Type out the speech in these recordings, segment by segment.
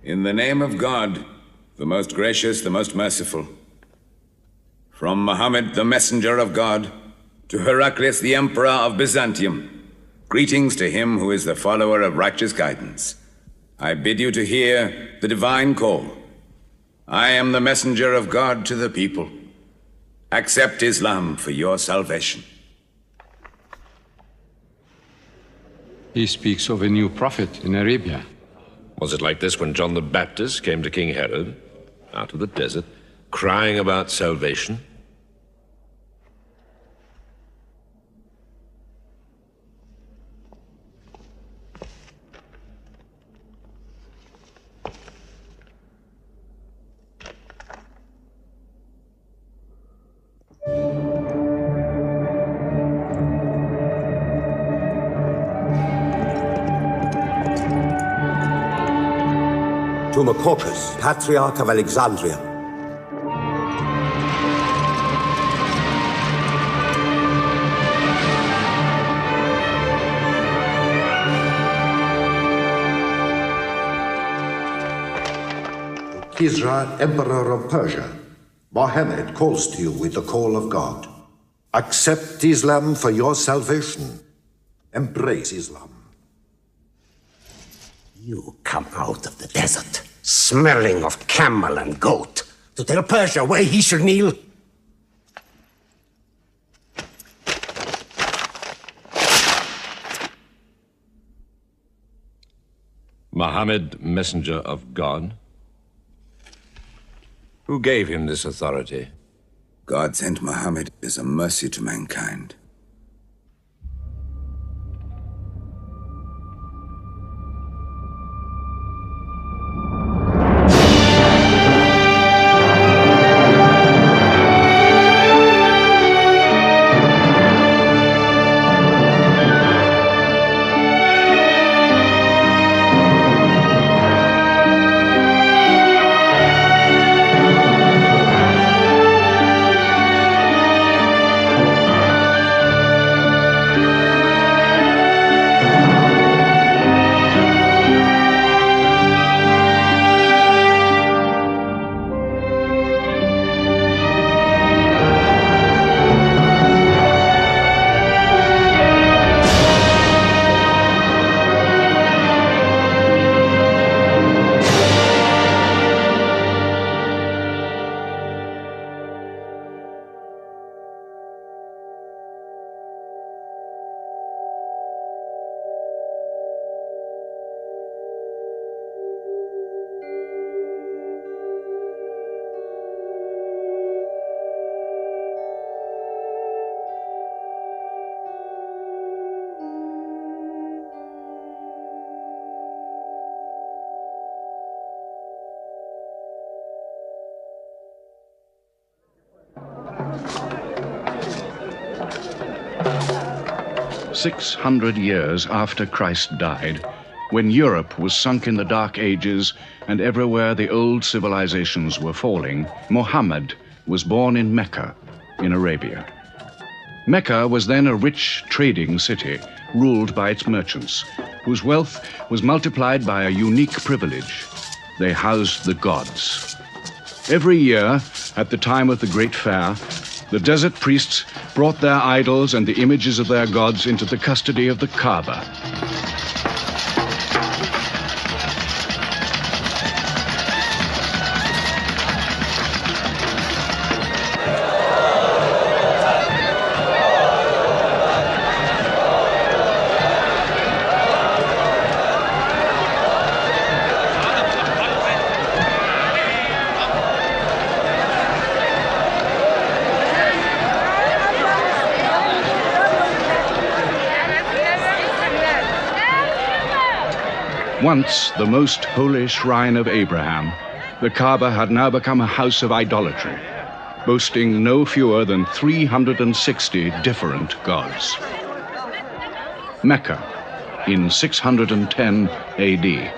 In the name of God, the most gracious, the most merciful, from Muhammad, the messenger of God, to Heraclius, the emperor of Byzantium, greetings to him who is the follower of righteous guidance. I bid you to hear the divine call. I am the messenger of God to the people. Accept Islam for your salvation. He speaks of a new prophet in Arabia. Was it like this when John the Baptist came to King Herod, out of the desert, crying about salvation? To Macaucus, Patriarch of Alexandria. To Kisra, Emperor of Persia, Mohammed calls to you with the call of God. Accept Islam for your salvation. Embrace Islam. You come out of the desert, smelling of camel and goat, to tell Persia where he should kneel? Muhammad, messenger of God? Who gave him this authority? God sent Muhammad as a mercy to mankind. "600 years after Christ died, when Europe was sunk in the Dark Ages and everywhere the old civilizations were falling, Muhammad was born in Mecca, in Arabia. Mecca was then a rich trading city ruled by its merchants, whose wealth was multiplied by a unique privilege. They housed the gods. Every year, at the time of the Great Fair, the desert priests brought their idols and the images of their gods into the custody of the Kaaba. Once the most holy shrine of Abraham, the Kaaba had now become a house of idolatry, boasting no fewer than 360 different gods. Mecca, in 610 AD.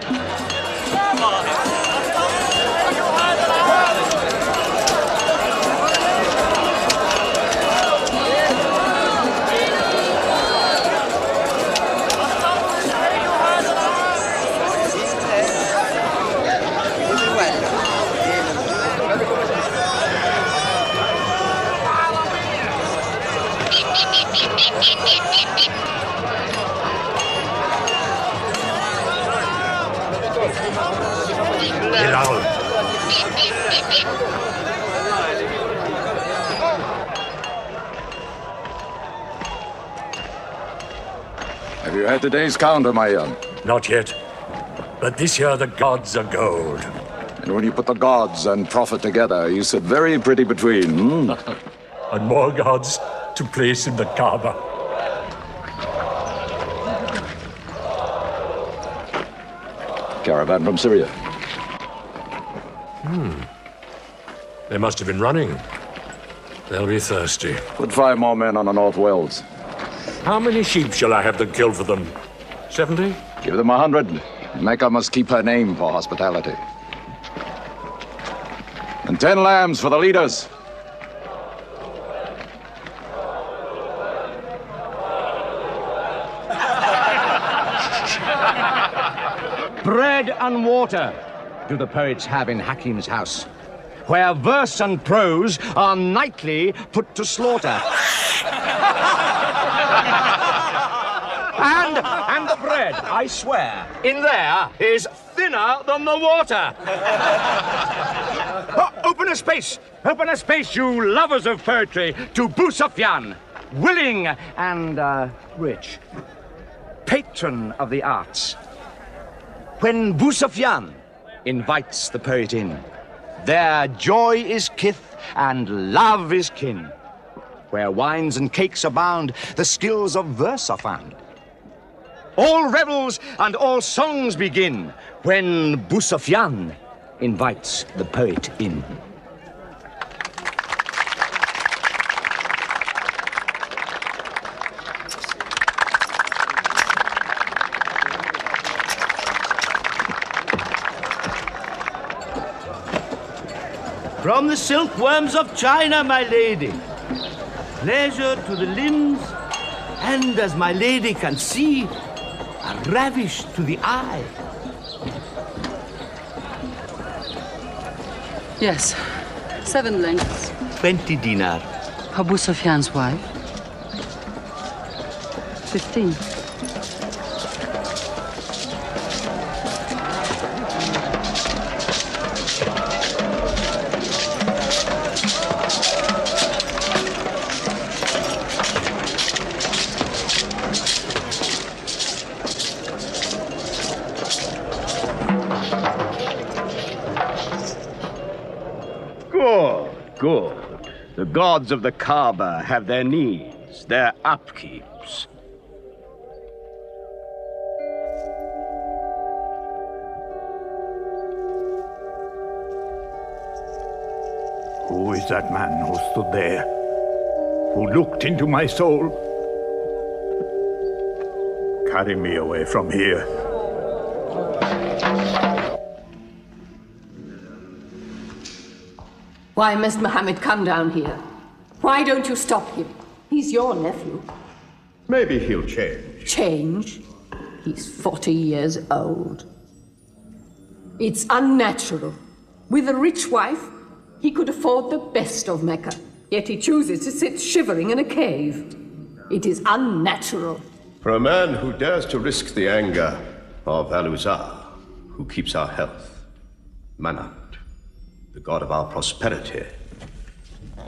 Have you had today's counter, my young? Not yet. But this year the gods are gold. And when you put the gods and profit together, you sit very pretty between, And more gods to place in the Kaaba. Caravan from Syria. They must have been running. They'll be thirsty. Put 5 more men on the North Wells. How many sheep shall I have them kill for them? 70? Give them 100. Mecca must keep her name for hospitality. And 10 lambs for the leaders. Bread and water do the poets have in Hakim's house, where verse and prose are nightly put to slaughter. And the bread, I swear, in there is thinner than the water. Oh, open a space, you lovers of poetry, to Abu Sufyan, willing and rich, patron of the arts. When Abu Sufyan invites the poet in, their joy is kith and love is kin. Where wines and cakes abound, the skills of verse are found. All revels and all songs begin when Abu Sufyan invites the poet in. From the silkworms of China, my lady. Pleasure to the limbs, and as my lady can see, a ravish to the eye. Yes, 7 lengths. 20 dinar. Abu Sufyan's wife. 15. Good. The gods of the Kaaba have their needs, their upkeeps. Who is that man who stood there? Who looked into my soul? Carry me away from here. Why must Muhammad come down here? Why don't you stop him? He's your nephew. Maybe he'll change. Change? He's 40 years old. It's unnatural. With a rich wife, he could afford the best of Mecca. Yet he chooses to sit shivering in a cave. It is unnatural. For a man who dares to risk the anger of Aluzar, who keeps our health, Manat, the god of our prosperity,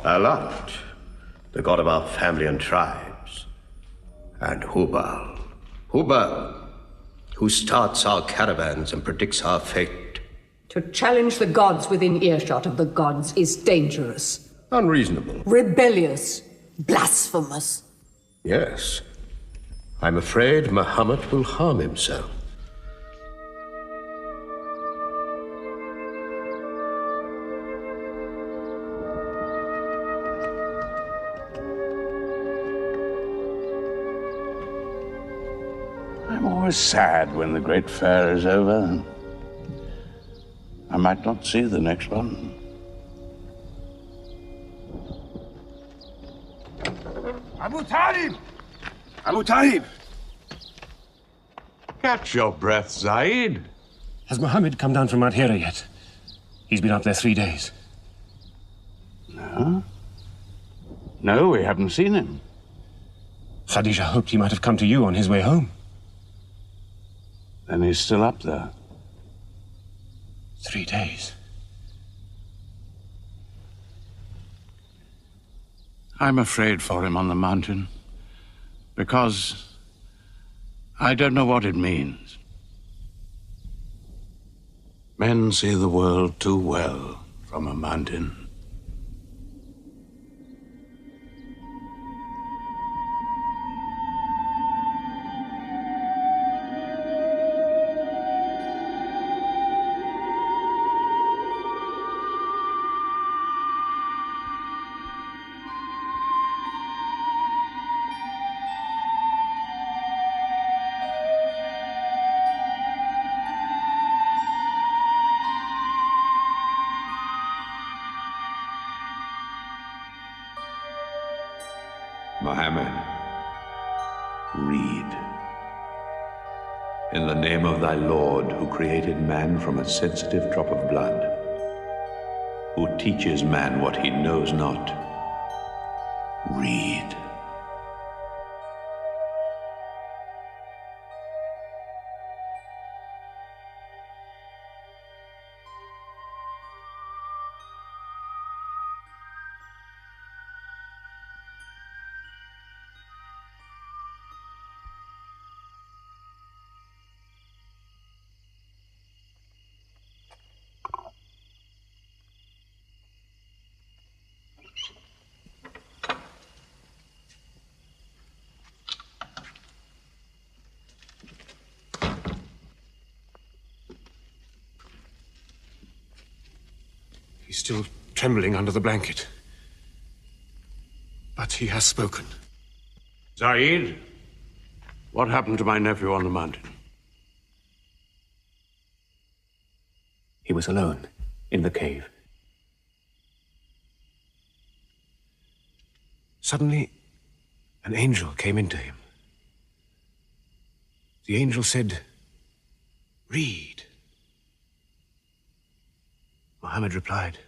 Alat, the god of our family and tribes, and Hubal, who starts our caravans and predicts our fate. To challenge the gods within earshot of the gods is dangerous. Unreasonable. Rebellious. Blasphemous. Yes. I'm afraid Muhammad will harm himself. I'm always sad when the great fair is over. I might not see the next one. Abu Talib! Abu Talib! Catch your breath, Zaid. Has Mohammed come down from Mount Hira yet? He's been up there 3 days. No? No, we haven't seen him. Khadija hoped he might have come to you on his way home. Then he's still up there. 3 days. I'm afraid for him on the mountain, because I don't know what it means. Men see the world too well from a mountain. Mohammed, read. In the name of thy Lord, who created man from a sensitive drop of blood, who teaches man what he knows not, read. He's still trembling under the blanket. But he has spoken. Zaid, what happened to my nephew on the mountain? He was alone in the cave. Suddenly, an angel came into him. The angel said, "Read." Muhammad replied,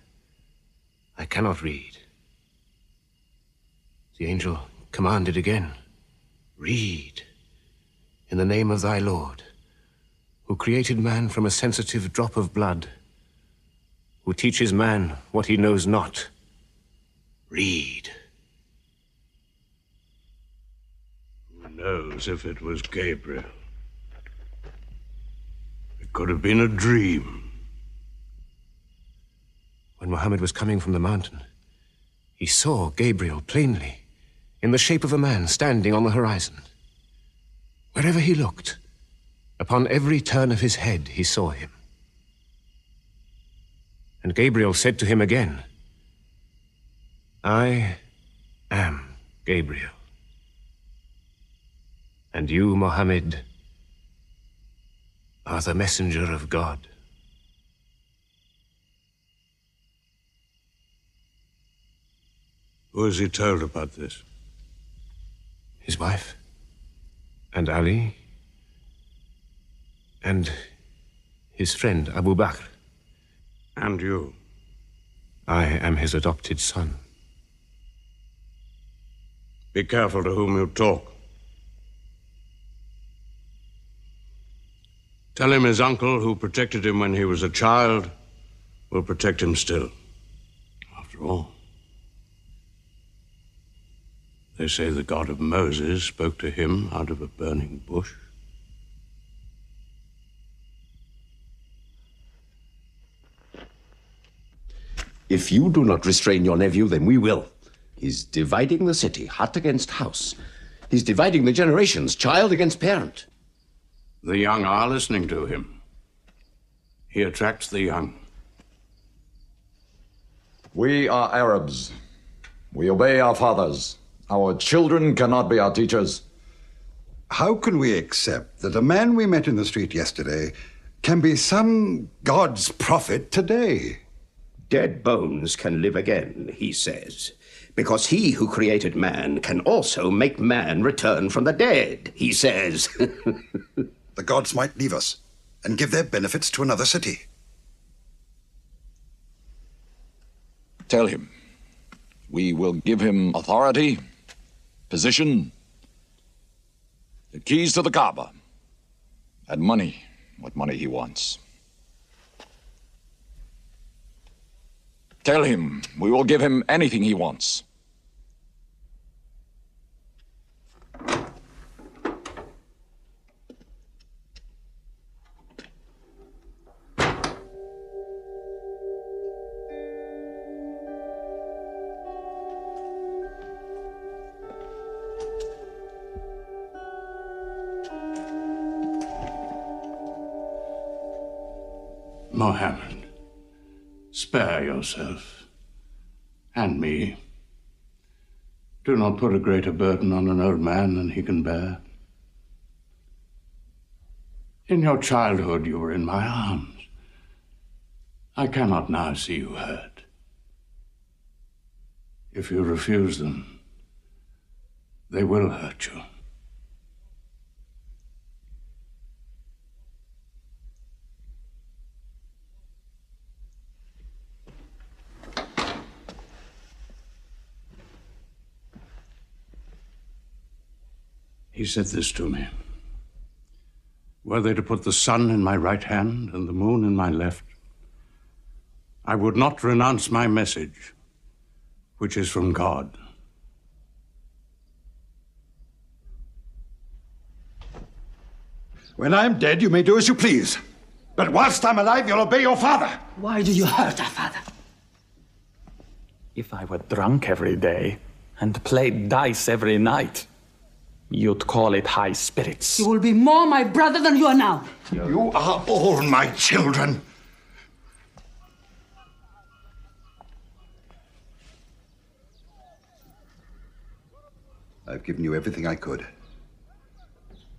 "I cannot read." The angel commanded again, "Read, in the name of thy Lord, who created man from a sensitive drop of blood, who teaches man what he knows not. Read." Who knows if it was Gabriel? It could have been a dream. When Muhammad was coming from the mountain, he saw Gabriel plainly, in the shape of a man standing on the horizon. Wherever he looked, upon every turn of his head, he saw him. And Gabriel said to him again, "I am Gabriel. And you, Muhammad, are the messenger of God." Who has he told about this? His wife, and Ali, and his friend Abu Bakr. And you? I am his adopted son. Be careful to whom you talk. Tell him his uncle, who protected him when he was a child, will protect him still. After all, they say the God of Moses spoke to him out of a burning bush. If you do not restrain your nephew, then we will. He's dividing the city, hut against house. He's dividing the generations, child against parent. The young are listening to him. He attracts the young. We are Arabs. We obey our fathers. Our children cannot be our teachers. How can we accept that a man we met in the street yesterday can be some God's prophet today? Dead bones can live again, he says, because he who created man can also make man return from the dead, he says. The gods might leave us and give their benefits to another city. Tell him. We will give him authority, position, the keys to the Kaaba, and money, what money he wants. Tell him we will give him anything he wants. Mohammed, spare yourself, and me. Do not put a greater burden on an old man than he can bear. In your childhood, you were in my arms. I cannot now see you hurt. If you refuse them, they will hurt you. He said this to me. Were they to put the sun in my right hand and the moon in my left, I would not renounce my message, which is from God. When I'm dead, you may do as you please. But whilst I'm alive, you'll obey your father. Why do you hurt our father? If I were drunk every day and played dice every night, you'd call it high spirits. You will be more my brother than you are now. You are all my children. I've given you everything I could.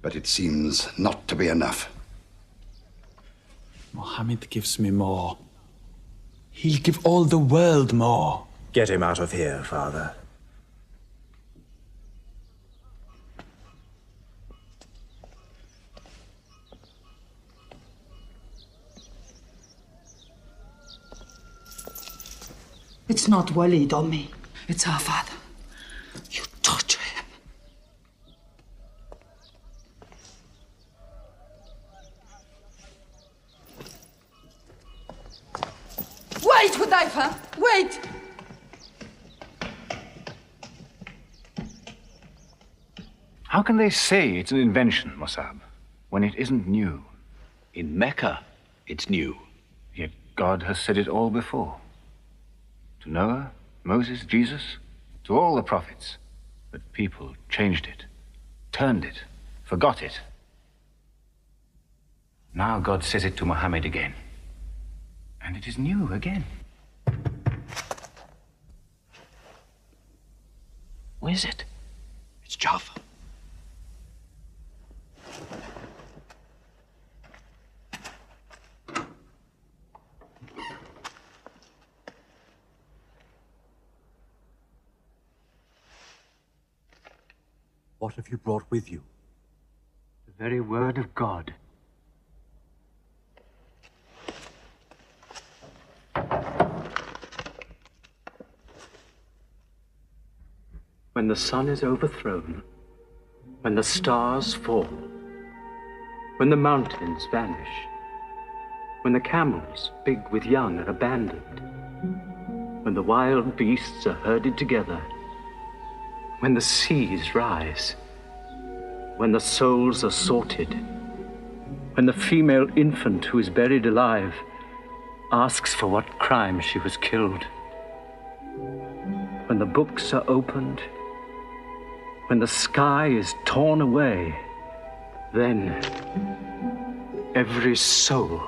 But it seems not to be enough. Mohammed gives me more. He'll give all the world more. Get him out of here, Father. It's not Walid or me. It's our father. You torture him. Wait, Hudayfa! Wait! How can they say it's an invention, Mossab, when it isn't new? In Mecca, it's new. Yet God has said it all before. To Noah, Moses, Jesus, to all the prophets. But people changed it, turned it, forgot it. Now God says it to Muhammad again. And it is new again. What is it? It's Jaffa. What have you brought with you? The very word of God. When the sun is overthrown, when the stars fall, when the mountains vanish, when the camels, big with young, are abandoned, when the wild beasts are herded together, when the seas rise, when the souls are sorted, when the female infant who is buried alive asks for what crime she was killed, when the books are opened, when the sky is torn away, then every soul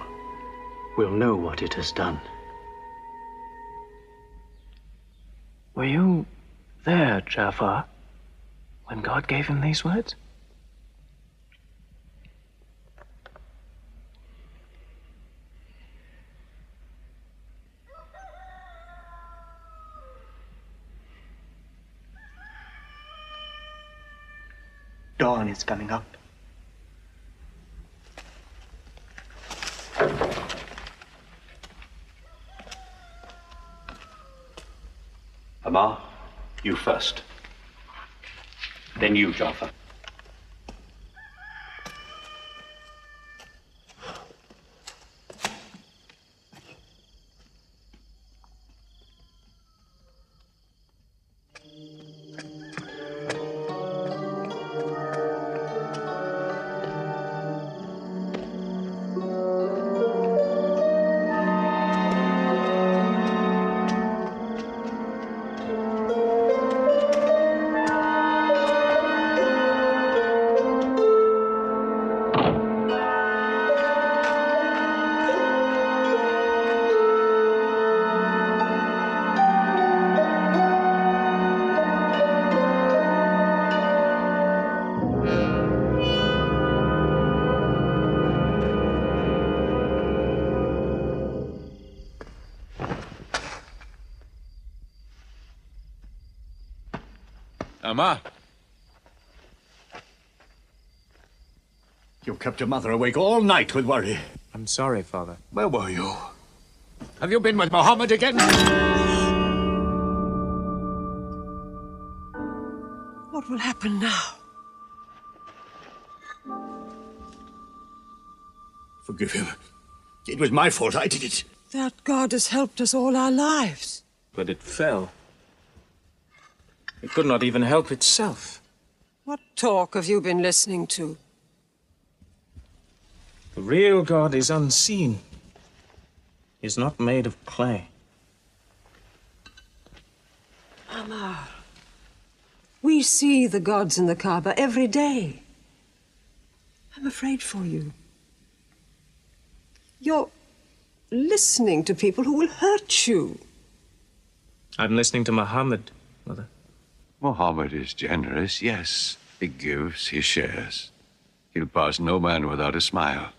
will know what it has done. Were you there, Jafar, when God gave him these words? Dawn is coming up. Amar, you first. Then you, Jafar. Amar! You kept your mother awake all night with worry. I'm sorry, Father. Where were you? Have you been with Mohammed again? What will happen now? Forgive him. It was my fault. I did it. That God has helped us all our lives. But it fell. It could not even help itself. What talk have you been listening to? The real God is unseen. He is not made of clay. Amar, we see the gods in the Kaaba every day. I'm afraid for you. You're listening to people who will hurt you. I'm listening to Muhammad, Mother. Mohammed is generous, yes. He gives, he shares. He'll pass no man without a smile.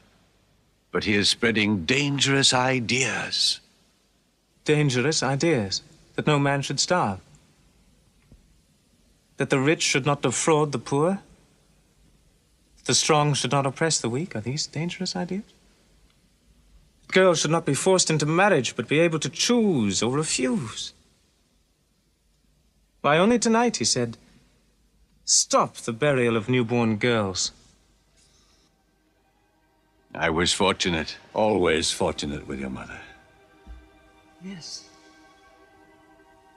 But he is spreading dangerous ideas. Dangerous ideas? That no man should starve? That the rich should not defraud the poor? That the strong should not oppress the weak? Are these dangerous ideas? That girls should not be forced into marriage, but be able to choose or refuse? Why, only tonight he said, "Stop the burial of newborn girls." I was fortunate, always fortunate with your mother. Yes.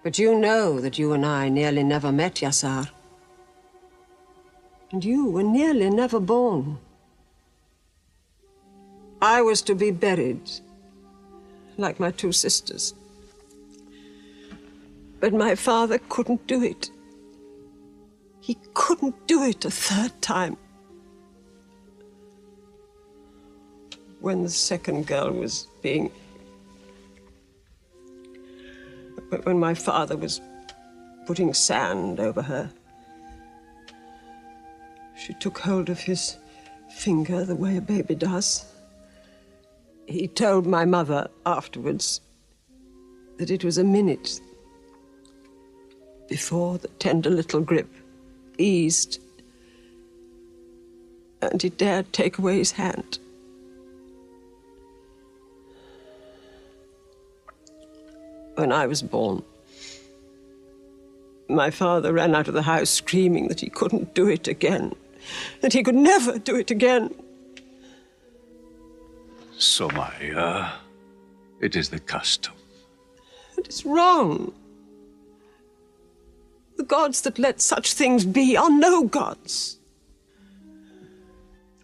But you know that you and I nearly never met, Yassar. And you were nearly never born. I was to be buried, like my two sisters. But my father couldn't do it. He couldn't do it a third time. When the second girl was being... When my father was putting sand over her, she took hold of his finger the way a baby does. He told my mother afterwards that it was a minute before the tender little grip eased and he dared take away his hand. When I was born, my father ran out of the house screaming that he couldn't do it again, that he could never do it again. So, it is the custom. But it's wrong. The gods that let such things be are no gods.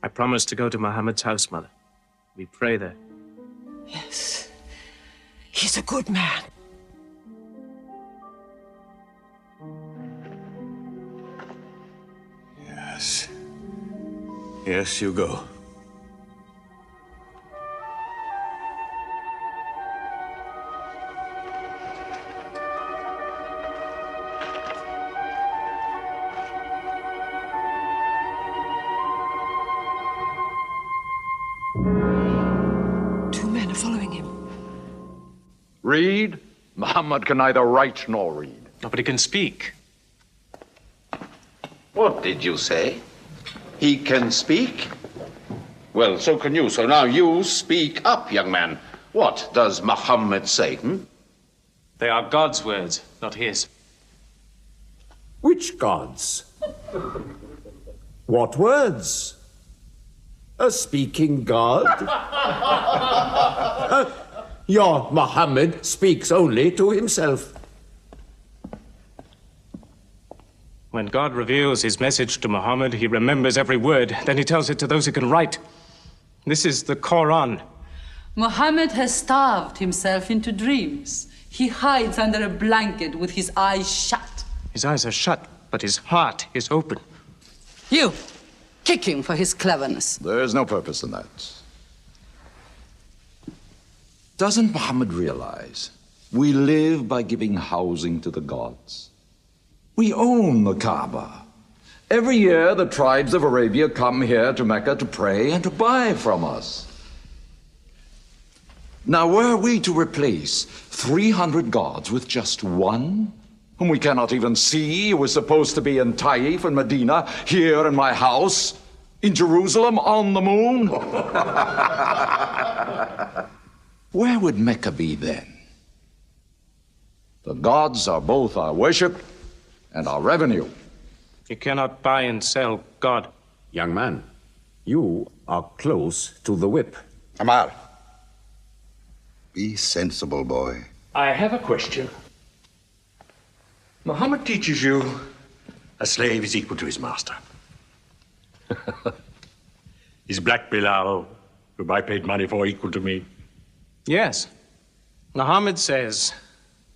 I promised to go to Muhammad's house, Mother. We pray there. Yes. He's a good man. Yes. Yes, you go. Read? Muhammad can neither write nor read. No, but he can speak. What did you say? He can speak? Well, so can you. So now you speak up, young man. What does Muhammad say? They are God's words, not his. Which gods? What words? A speaking God? Your Muhammad speaks only to himself. When God reveals his message to Muhammad, he remembers every word. Then he tells it to those who can write. This is the Quran. Muhammad has starved himself into dreams. He hides under a blanket with his eyes shut. His eyes are shut, but his heart is open. You, kick him for his cleverness. There's no purpose in that. Doesn't Muhammad realize we live by giving housing to the gods? We own the Kaaba. Every year, the tribes of Arabia come here to Mecca to pray and to buy from us. Now, were we to replace 300 gods with just one, whom we cannot even see, who is supposed to be in Taif and Medina, here in my house, in Jerusalem, on the moon? Where would Mecca be then? The gods are both our worship and our revenue. You cannot buy and sell God. Young man, you are close to the whip. Amar. Be sensible, boy. I have a question. Muhammad teaches you a slave is equal to his master. Is Black Bilal, whom I paid money for, equal to me? Yes. Muhammad says,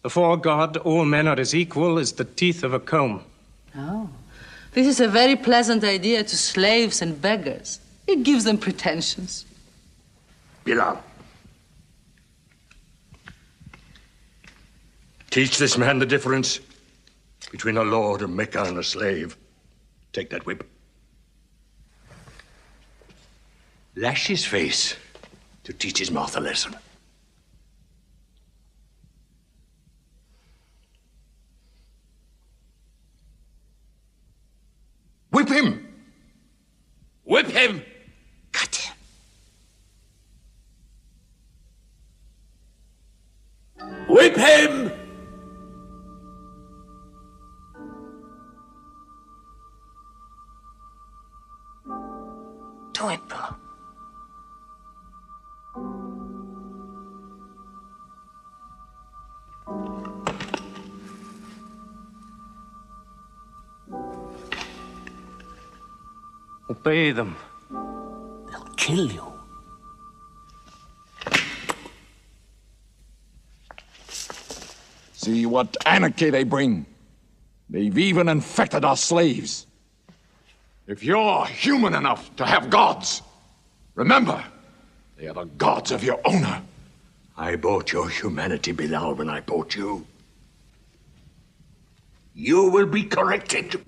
before God, all men are as equal as the teeth of a comb. Oh, this is a very pleasant idea to slaves and beggars. It gives them pretensions. Bilal. Teach this man the difference between a lord of Mecca and a slave. Take that whip. Lash his face to teach his mouth a lesson. Whip him! Whip him! Cut him! Whip him! Do it, Bill. Obey them. They'll kill you. See what anarchy they bring. They've even infected our slaves. If you're human enough to have gods, remember, they are the gods of your owner. I bought your humanity, Bilal, when I bought you. You will be corrected.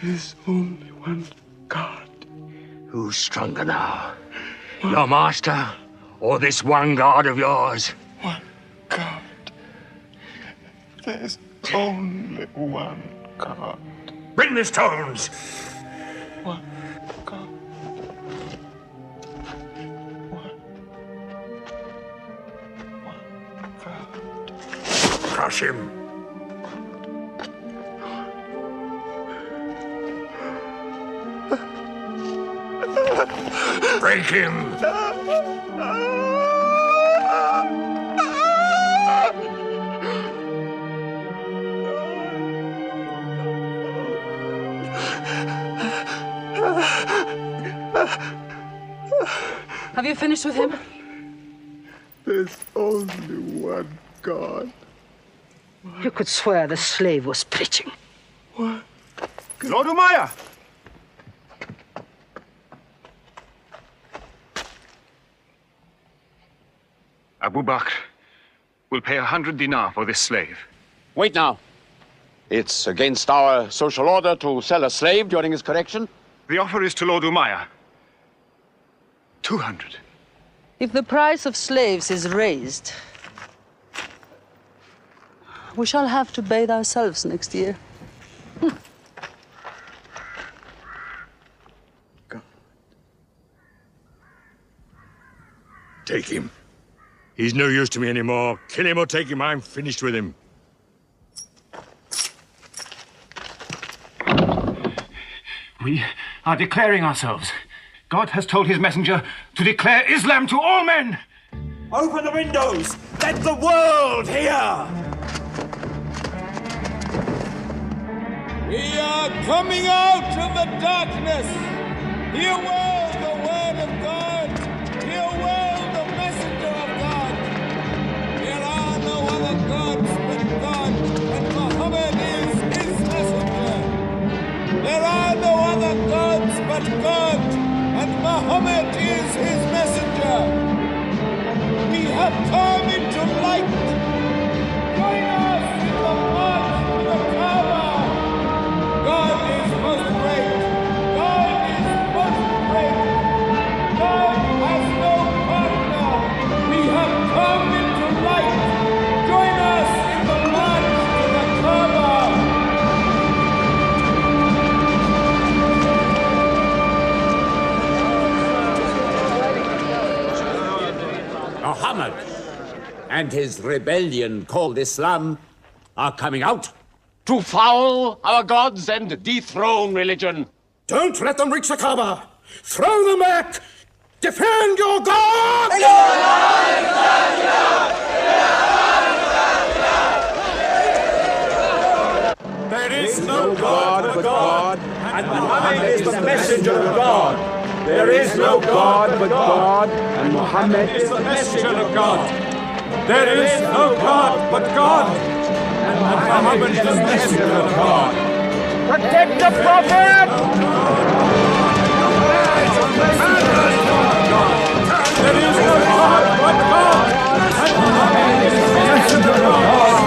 There's only one God. Who's stronger now? Your master or this one God of yours? One God. There's only one God. Bring the stones! One God. Crush him. Break him. Have you finished with him? There's only one God. You could swear the slave was preaching. What? Lord Umaya! Abu Bakr will pay 100 dinar for this slave. Wait now. It's against our social order to sell a slave during his correction. The offer is to Lord Umaya. 200. If the price of slaves is raised, we shall have to bathe ourselves next year. Take him. He's no use to me anymore. Kill him or take him. I'm finished with him. We are declaring ourselves. God has told his messenger to declare Islam to all men. Open the windows! Let the world hear! We are coming out of the darkness. Hear well the word of God. Hear well the messenger of God. There are no other gods but God, and Muhammad is his messenger. There are no other gods but God, and Muhammad is his messenger. We have come into light. Join us in the march to the Kaaba. God is most great. God is most great. God has no partner. We have come into light. Join us in the march to the Kaaba. Muhammad and his rebellion called Islam are coming out To foul our gods and dethrone religion. Don't let them reach the Kaaba! Throw them back! Defend your God! There is no God but God, and Muhammad is the messenger of God. There is no God but God, and Muhammad is the messenger of God. There is no God but God, and Muhammad is the messenger of God. Protect the Prophet! There is no God but God, and Muhammad is the messenger of God.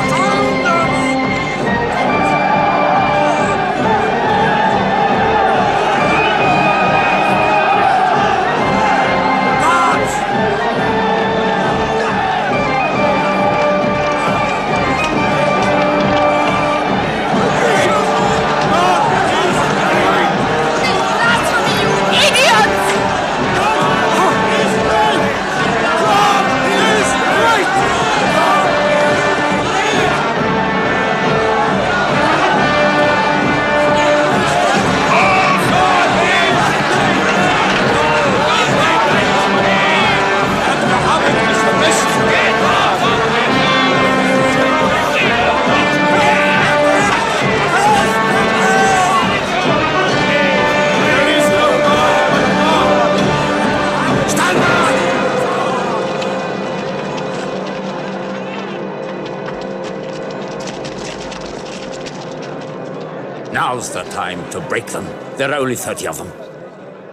Now's the time to break them. There are only 30 of them.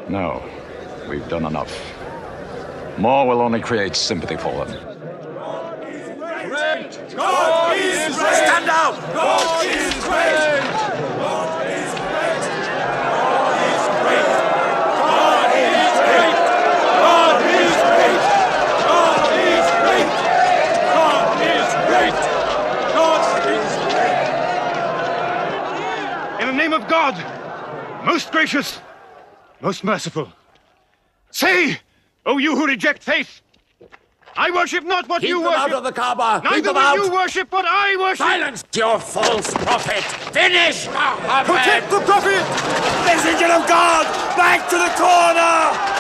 No, we've done enough. More will only create sympathy for them. God is great! Stand down! God is great! God is great! name of God, most gracious, most merciful, say, O you who reject faith, I worship not what you worship. Keep them out of the Kaaba! Neither Keep them will out! you worship what I worship! Silence your false prophet! Finish, Muhammad! Protect the prophet! Messenger of God! Back to the corner!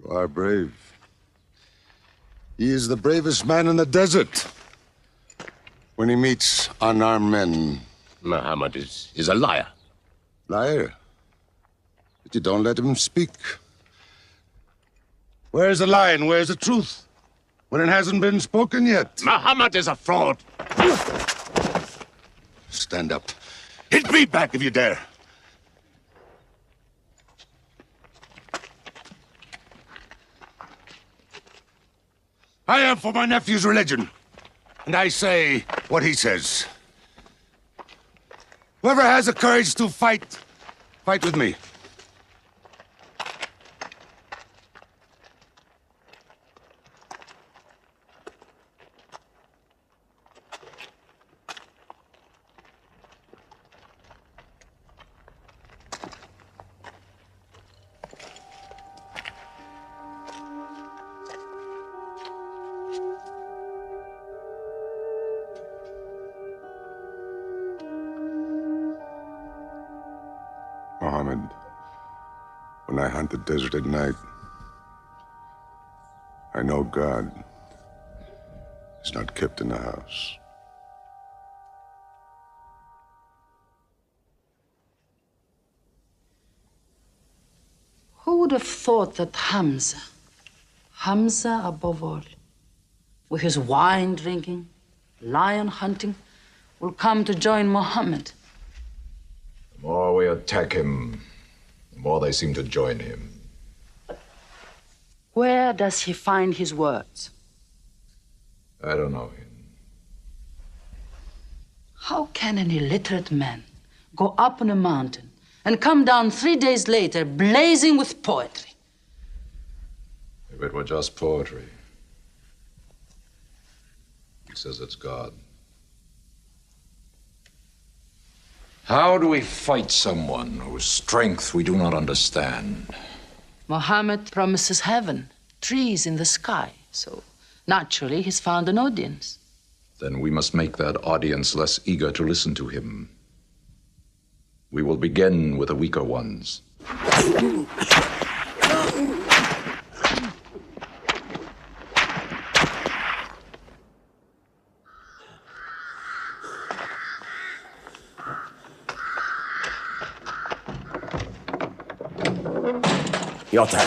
You are brave. He is the bravest man in the desert. When he meets unarmed men... Muhammad is a liar. Liar? But you don't let him speak. Where's the lie and where's the truth? When it hasn't been spoken yet. Muhammad is a fraud. Stand up. Hit me back if you dare. I am for my nephew's religion, and I say what he says. Whoever has the courage to fight, fight with me. Muhammad, when I hunt the desert at night, I know God is not kept in the house. Who would have thought that Hamza above all, with his wine drinking, lion hunting, will come to join Muhammad? The more we attack him, the more they seem to join him. Where does he find his words? I don't know him. How can an illiterate man go up on a mountain and come down 3 days later blazing with poetry? If it were just poetry. He says it's God. How do we fight someone whose strength we do not understand? Muhammad promises heaven, trees in the sky, so naturally he's found an audience. Then we must make that audience less eager to listen to him. We will begin with the weaker ones. Your turn.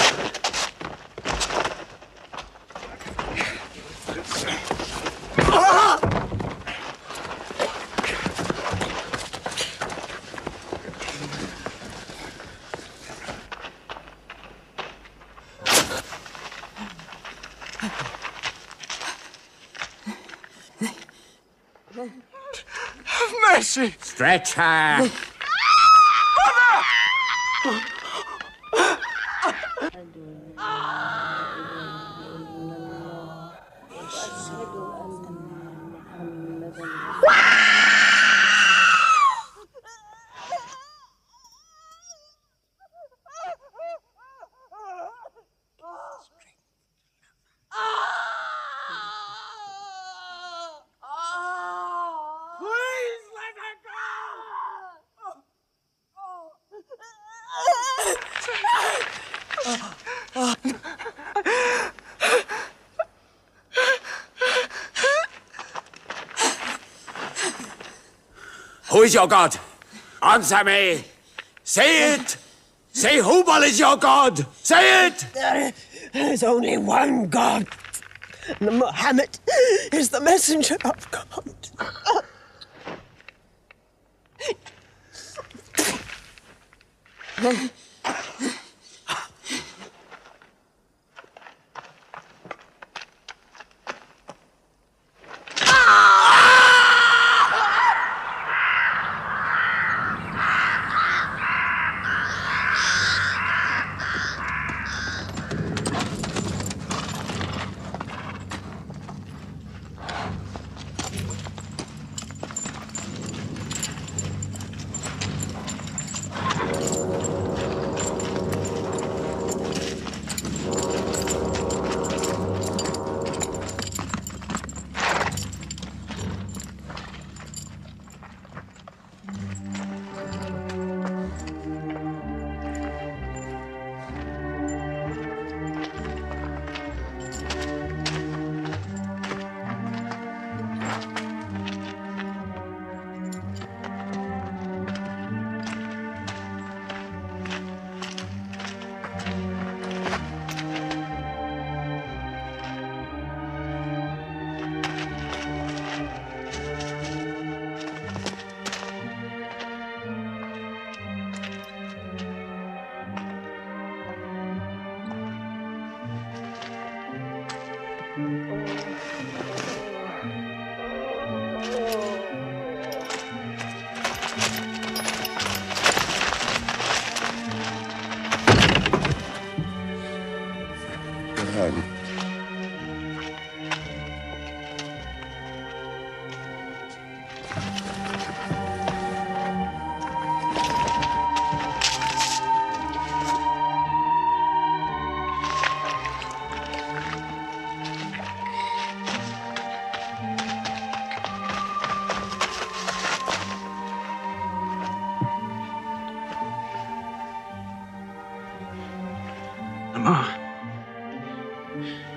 Have mercy! Stretch her! Who is your God? Answer me. Say it. Say Hubal is your God. Say it. There is only one God. And Muhammad is the messenger of God.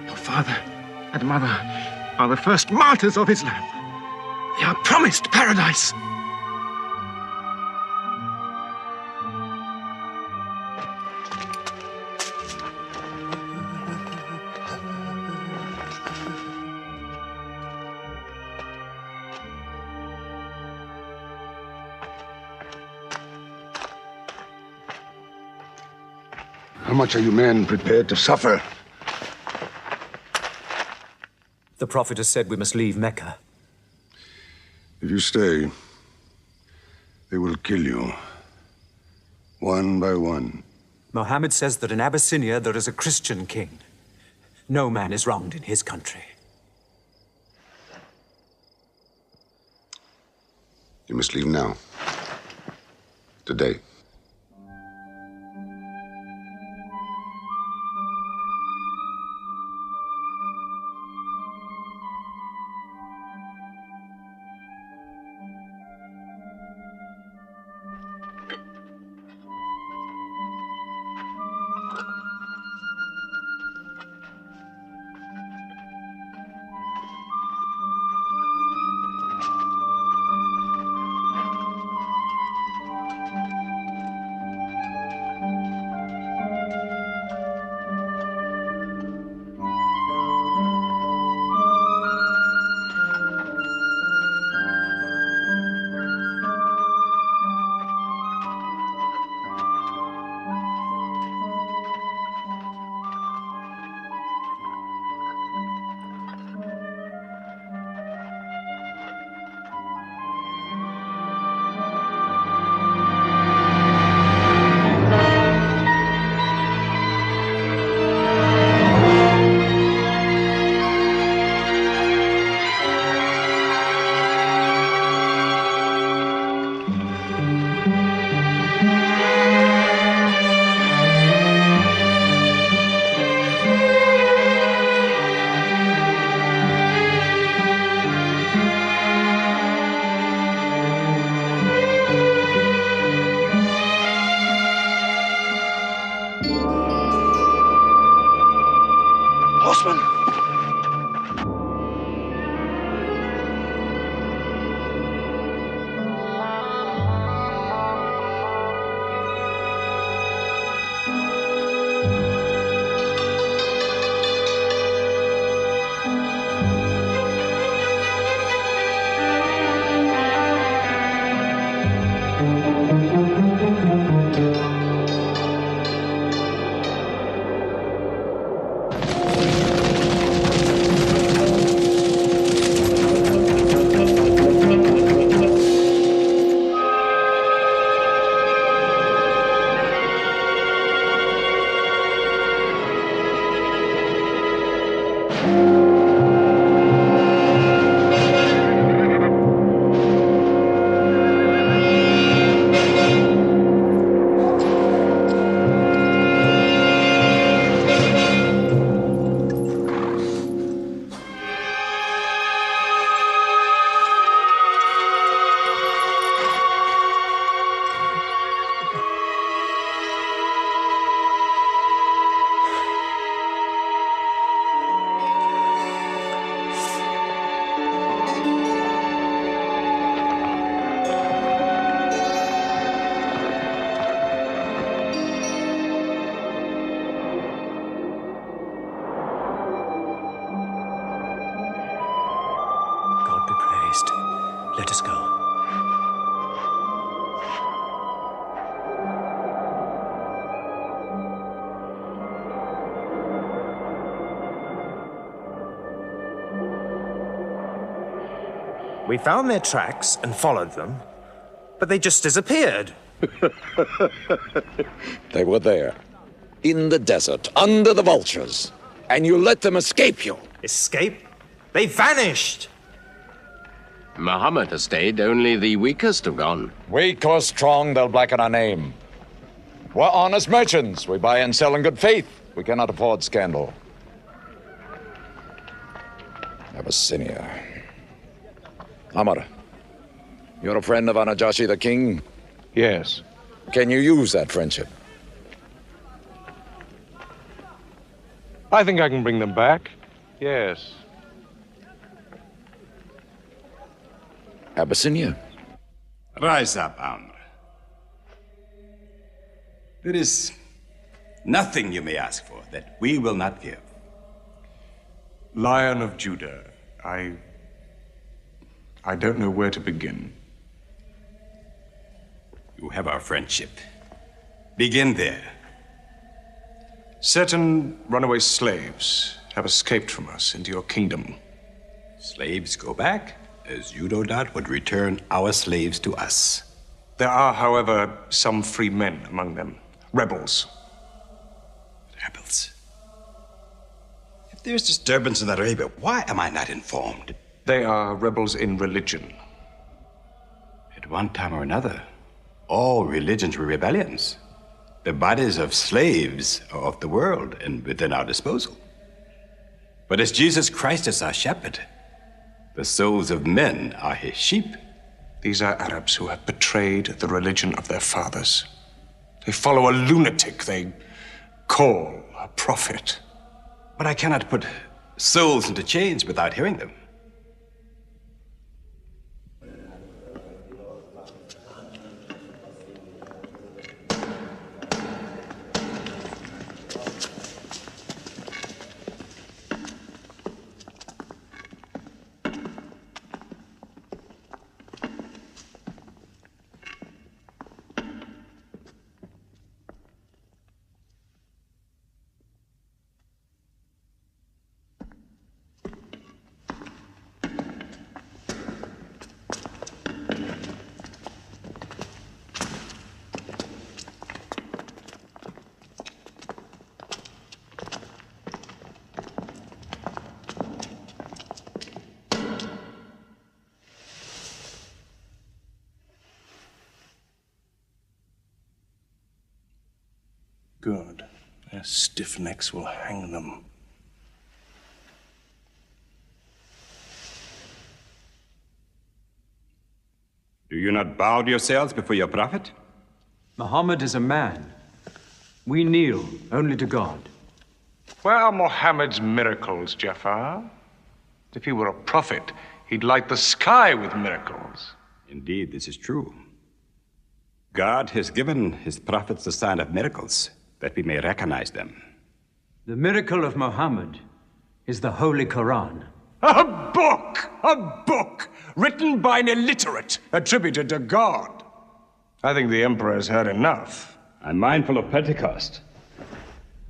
Your father and mother are the first martyrs of Islam. They are promised paradise. How much are you men prepared to suffer? The Prophet has said we must leave Mecca. If you stay, they will kill you. One by one. Mohammed says that in Abyssinia there is a Christian king. No man is wronged in his country. You must leave now. Today. Osman! Let us go. We found their tracks and followed them, but they just disappeared. They were there, in the desert, under the vultures, and you let them escape you. Escape? They vanished! Muhammad has stayed, only the weakest have gone. Weak or strong, they'll blacken our name. We're honest merchants. We buy and sell in good faith. We cannot afford scandal. Abyssinia. Amr, you're a friend of Anajashi the king? Yes. Can you use that friendship? I think I can bring them back. Yes. Abyssinia. Rise up, Amr. There is nothing you may ask for that we will not give. Lion of Judah, I don't know where to begin. You have our friendship. Begin there. Certain runaway slaves have escaped from us into your kingdom. Slaves go back, as you no doubt would return our slaves to us. There are, however, some free men among them. Rebels. Rebels? If there's disturbance in Arabia, why am I not informed? They are rebels in religion. At one time or another, all religions were rebellions. The bodies of slaves are of the world and within our disposal. But as Jesus Christ is our shepherd, the souls of men are his sheep. These are Arabs who have betrayed the religion of their fathers. They follow a lunatic they call a prophet. But I cannot put souls into chains without hearing them. Good. Their stiff necks will hang them. Do you not bow yourselves before your prophet? Muhammad is a man. We kneel only to God. Where are Muhammad's miracles, Jafar? If he were a prophet, he'd light the sky with miracles. Indeed, this is true. God has given his prophets the sign of miracles, that we may recognize them. The miracle of Muhammad is the Holy Quran. A book! A book! Written by an illiterate, attributed to God. I think the Emperor has heard enough. I'm mindful of Pentecost,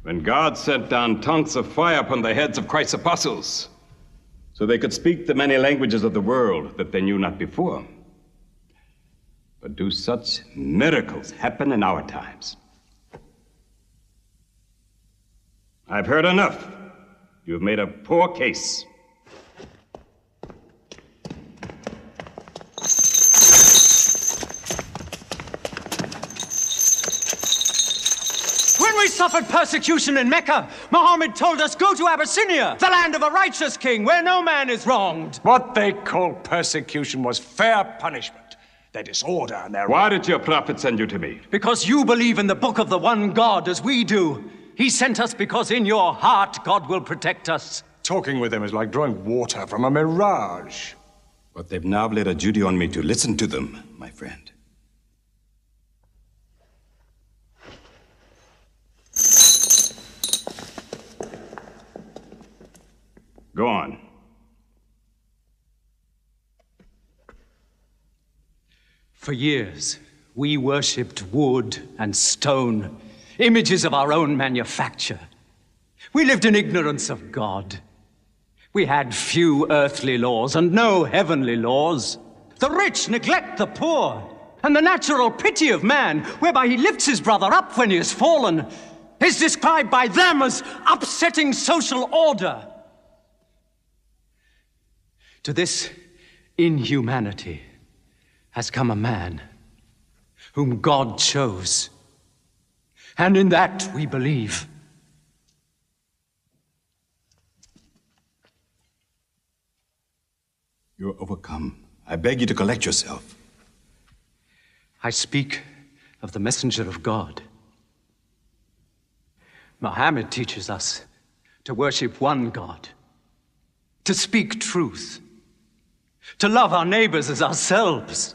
when God sent down tongues of fire upon the heads of Christ's apostles, so they could speak the many languages of the world that they knew not before. But do such miracles happen in our times? I've heard enough. You've made a poor case. When we suffered persecution in Mecca, Muhammad told us, go to Abyssinia, the land of a righteous king, where no man is wronged. What they called persecution was fair punishment. Their disorder and their... Why did your prophet send you to me? Because you believe in the book of the one God as we do. He sent us because in your heart God will protect us. Talking with them is like drawing water from a mirage. But they've now laid a duty on me to listen to them, my friend. Go on. For years, we worshipped wood and stone, images of our own manufacture. We lived in ignorance of God. We had few earthly laws and no heavenly laws. The rich neglect the poor, and the natural pity of man, whereby he lifts his brother up when he has fallen, is described by them as upsetting social order. To this inhumanity has come a man whom God chose, and in that we believe. You're overcome. I beg you to collect yourself. I speak of the messenger of God. Muhammad teaches us to worship one God, to speak truth, to love our neighbors as ourselves,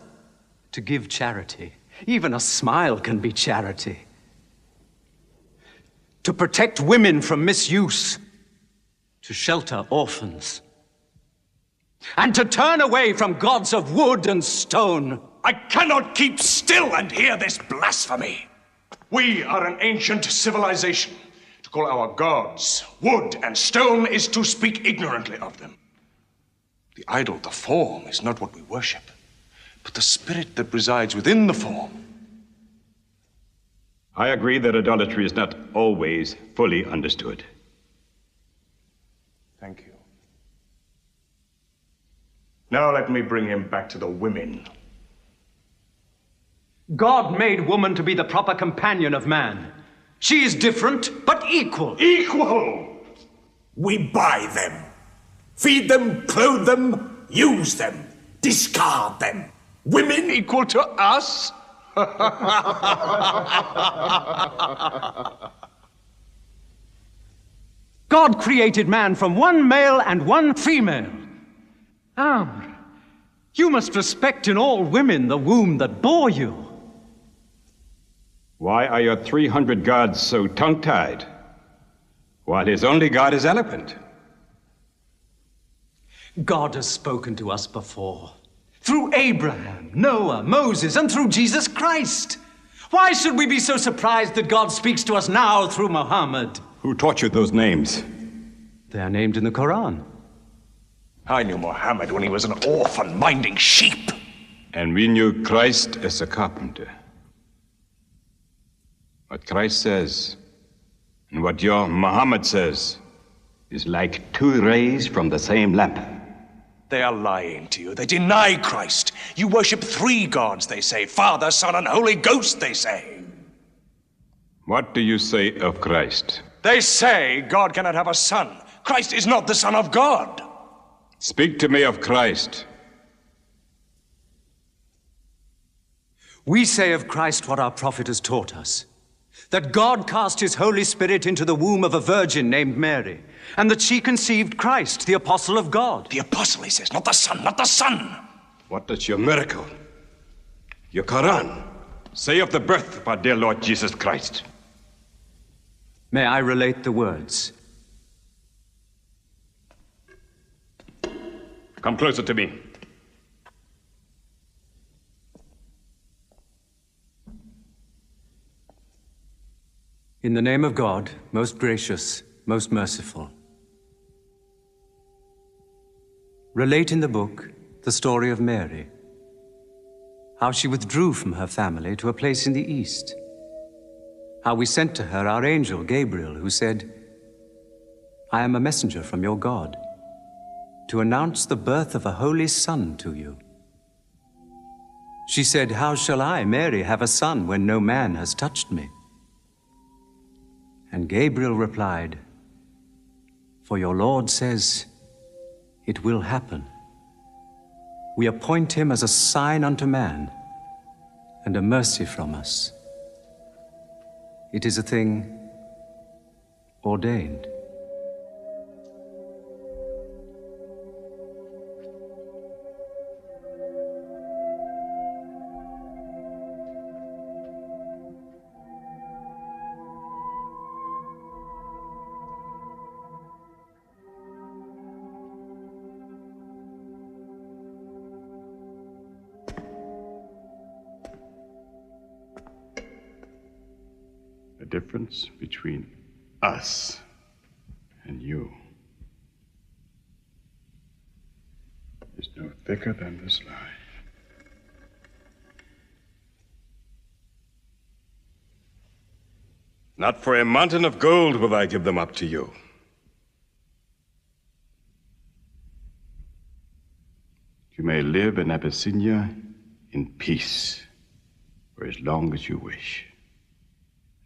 to give charity. Even a smile can be charity. To protect women from misuse, to shelter orphans, and to turn away from gods of wood and stone. I cannot keep still and hear this blasphemy. We are an ancient civilization. To call our gods wood and stone is to speak ignorantly of them. The idol, the form, is not what we worship, but the spirit that resides within the form. I agree that idolatry is not always fully understood. Thank you. Now let me bring him back to the women. God made woman to be the proper companion of man. She is different, but equal. Equal! We buy them. Feed them, clothe them, use them, discard them. Women equal to us? God created man from one male and one female. Amr, you must respect in all women the womb that bore you. Why are your 300 gods so tongue-tied, while his only god is eloquent? God has spoken to us before, through Abraham, Noah, Moses, and through Jesus Christ. Why should we be so surprised that God speaks to us now through Muhammad? Who taught you those names? They are named in the Quran. I knew Muhammad when he was an orphan minding sheep. And we knew Christ as a carpenter. What Christ says and what your Muhammad says is like two rays from the same lamp. They are lying to you. They deny Christ. You worship 3 gods, they say. Father, Son, and Holy Ghost, they say. What do you say of Christ? They say God cannot have a son. Christ is not the Son of God. Speak to me of Christ. We say of Christ what our prophet has taught us, that God cast his Holy Spirit into the womb of a virgin named Mary, and that she conceived Christ, the apostle of God. The apostle, he says, not the son, not the son. What does your miracle, your Quran, say of the birth of our dear Lord Jesus Christ? May I relate the words? Come closer to me. In the name of God, most gracious, most merciful. Relate in the book the story of Mary, how she withdrew from her family to a place in the east, how we sent to her our angel Gabriel, who said, I am a messenger from your God to announce the birth of a holy son to you. She said, how shall I, Mary, have a son when no man has touched me? And Gabriel replied, for your Lord says, it will happen. We appoint him as a sign unto man and a mercy from us. It is a thing ordained. The difference between us and you is no thicker than this lie. Not for a mountain of gold will I give them up to you. You may live in Abyssinia in peace for as long as you wish.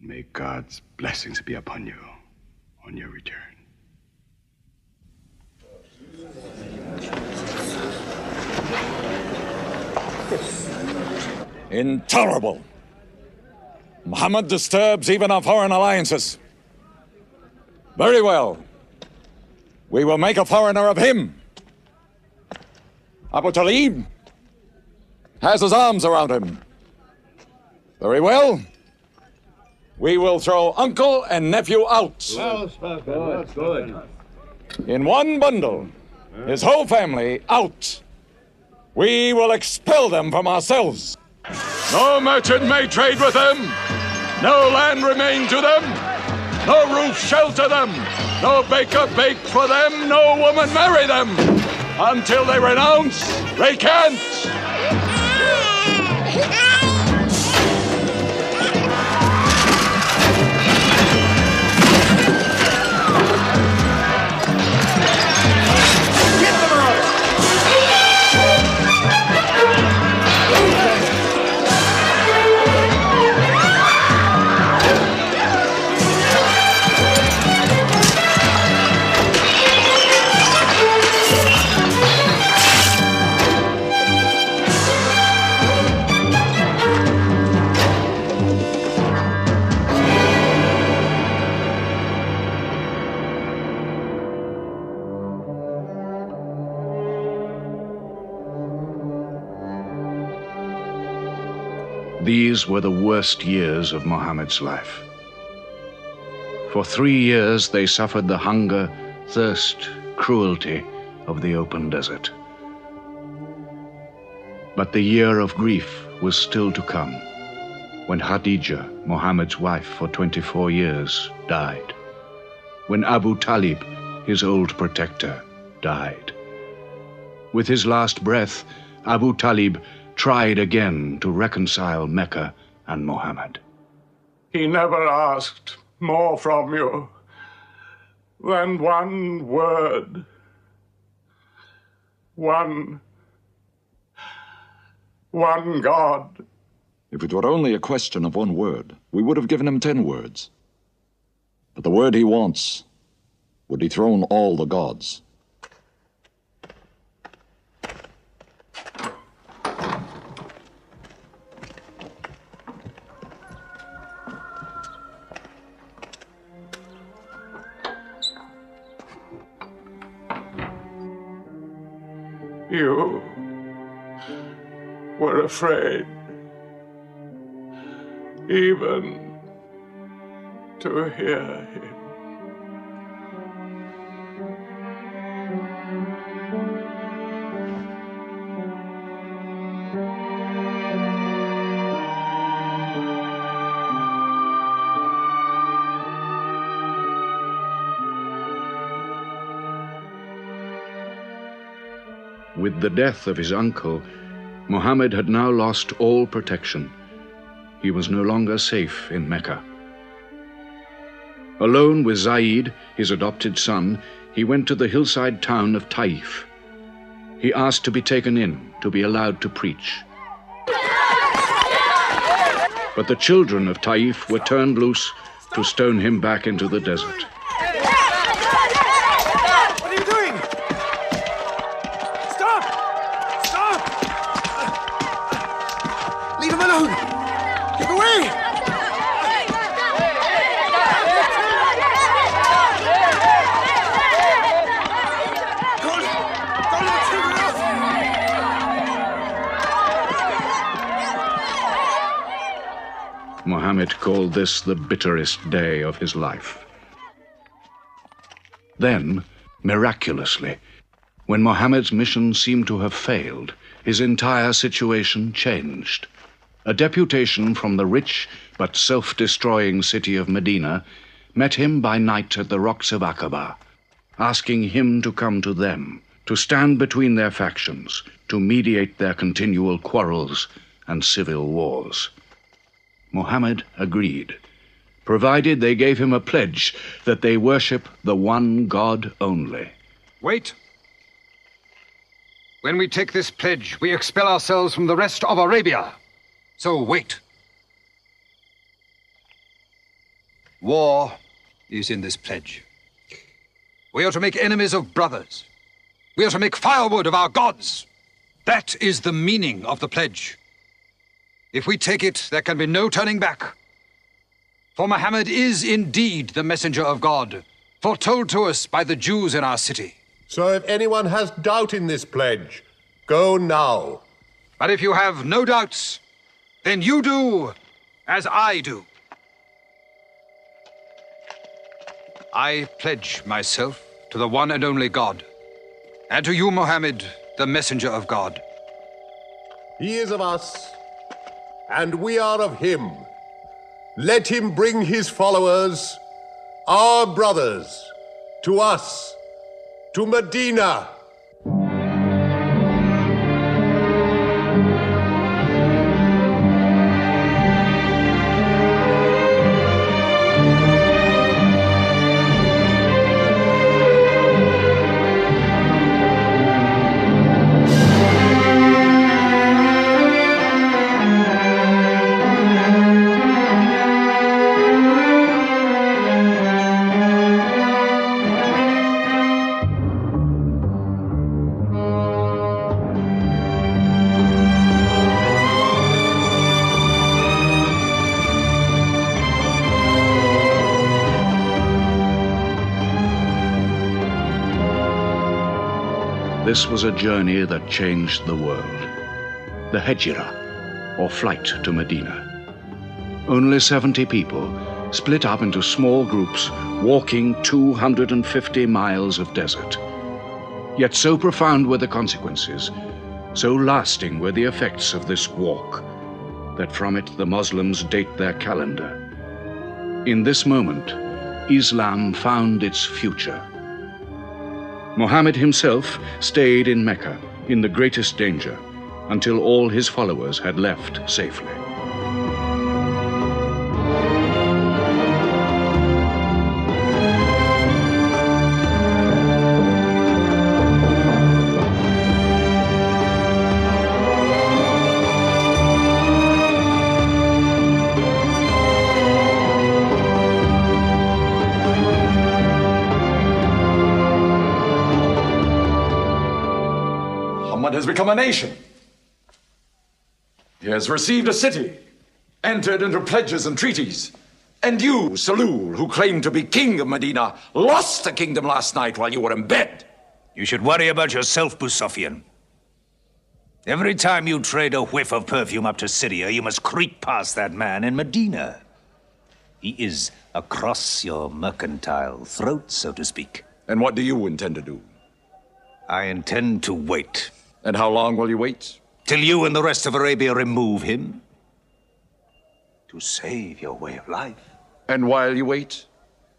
May God's blessings be upon you on your return. Intolerable! Muhammad disturbs even our foreign alliances. Very well. We will make a foreigner of him. Abu Talib has his arms around him. Very well. We will throw uncle and nephew out. Well spoken. Good. In one bundle, his whole family out. We will expel them from ourselves. No merchant may trade with them. No land remain to them. No roof shelter them. No baker bake for them. No woman marry them. Until they renounce, they can't. These were the worst years of Muhammad's life. For 3 years they suffered the hunger, thirst, cruelty of the open desert. But the year of grief was still to come, when Khadija, Muhammad's wife for 24 years, died. When Abu Talib, his old protector, died. With his last breath, Abu Talib tried again to reconcile Mecca and Muhammad. He never asked more from you than one word. One God. If it were only a question of one word, we would have given him 10 words. But the word he wants would dethrone all the gods. You were afraid even to hear him. With the death of his uncle, Muhammad had now lost all protection. He was no longer safe in Mecca. Alone with Zaid, his adopted son, he went to the hillside town of Taif. He asked to be taken in, to be allowed to preach. But the children of Taif were turned loose to stone him back into the desert. What are you doing? Stop! Stop! Leave him alone! Get away! Muhammad called this the bitterest day of his life. Then, miraculously, when Muhammad's mission seemed to have failed, his entire situation changed. A deputation from the rich but self-destroying city of Medina met him by night at the rocks of Aqaba, asking him to come to them, to stand between their factions, to mediate their continual quarrels and civil wars. Muhammad agreed, provided they gave him a pledge that they worship the one God only. Wait. When we take this pledge, we expel ourselves from the rest of Arabia. So wait. War is in this pledge. We are to make enemies of brothers. We are to make firewood of our gods. That is the meaning of the pledge. If we take it, there can be no turning back. For Muhammad is indeed the messenger of God, foretold to us by the Jews in our city. So if anyone has doubt in this pledge, go now. But if you have no doubts, then you do as I do. I pledge myself to the one and only God, and to you, Muhammad, the messenger of God. He is of us, and we are of him. Let him bring his followers, our brothers, to us, to Medina. This was a journey that changed the world. The Hejira, or flight to Medina. Only 70 people, split up into small groups, walking 250 miles of desert. Yet so profound were the consequences, so lasting were the effects of this walk, that from it the Muslims date their calendar. In this moment, Islam found its future. Muhammad himself stayed in Mecca in the greatest danger until all his followers had left safely. Has become a nation. He has received a city, entered into pledges and treaties. And you, Salul, who claimed to be king of Medina, lost the kingdom last night while you were in bed. You should worry about yourself, Bu Sufyan. Every time you trade a whiff of perfume up to Syria, you must creep past that man in Medina. He is across your mercantile throat, so to speak. And what do you intend to do? I intend to wait. And how long will you wait? Till you and the rest of Arabia remove him. To save your way of life. And while you wait?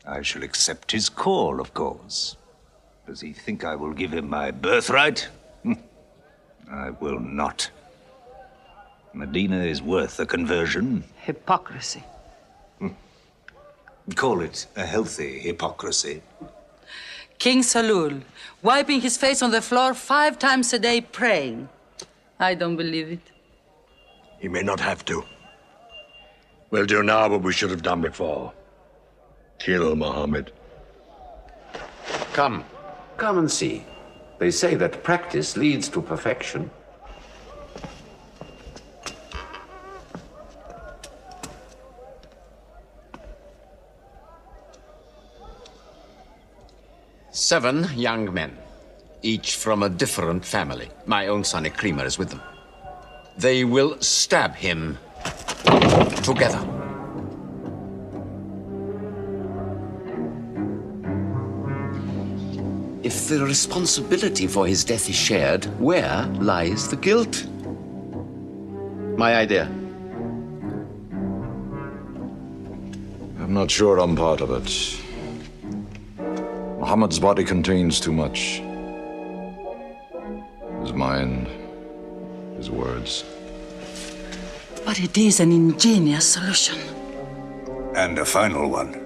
I shall accept his call, of course. Does he think I will give him my birthright? I will not. Medina is worth a conversion. Hypocrisy. Call it a healthy hypocrisy. King Salul, wiping his face on the floor 5 times a day, praying. I don't believe it. He may not have to. We'll do now what we should have done before. Kill Muhammad. Come and see. They say that practice leads to perfection. Seven young men, each from a different family. My own son Ikrimah is with them. They will stab him together. If the responsibility for his death is shared, where lies the guilt? My idea. I'm not sure I'm part of it. Muhammad's body contains too much. His mind, his words. But it is an ingenious solution. And a final one.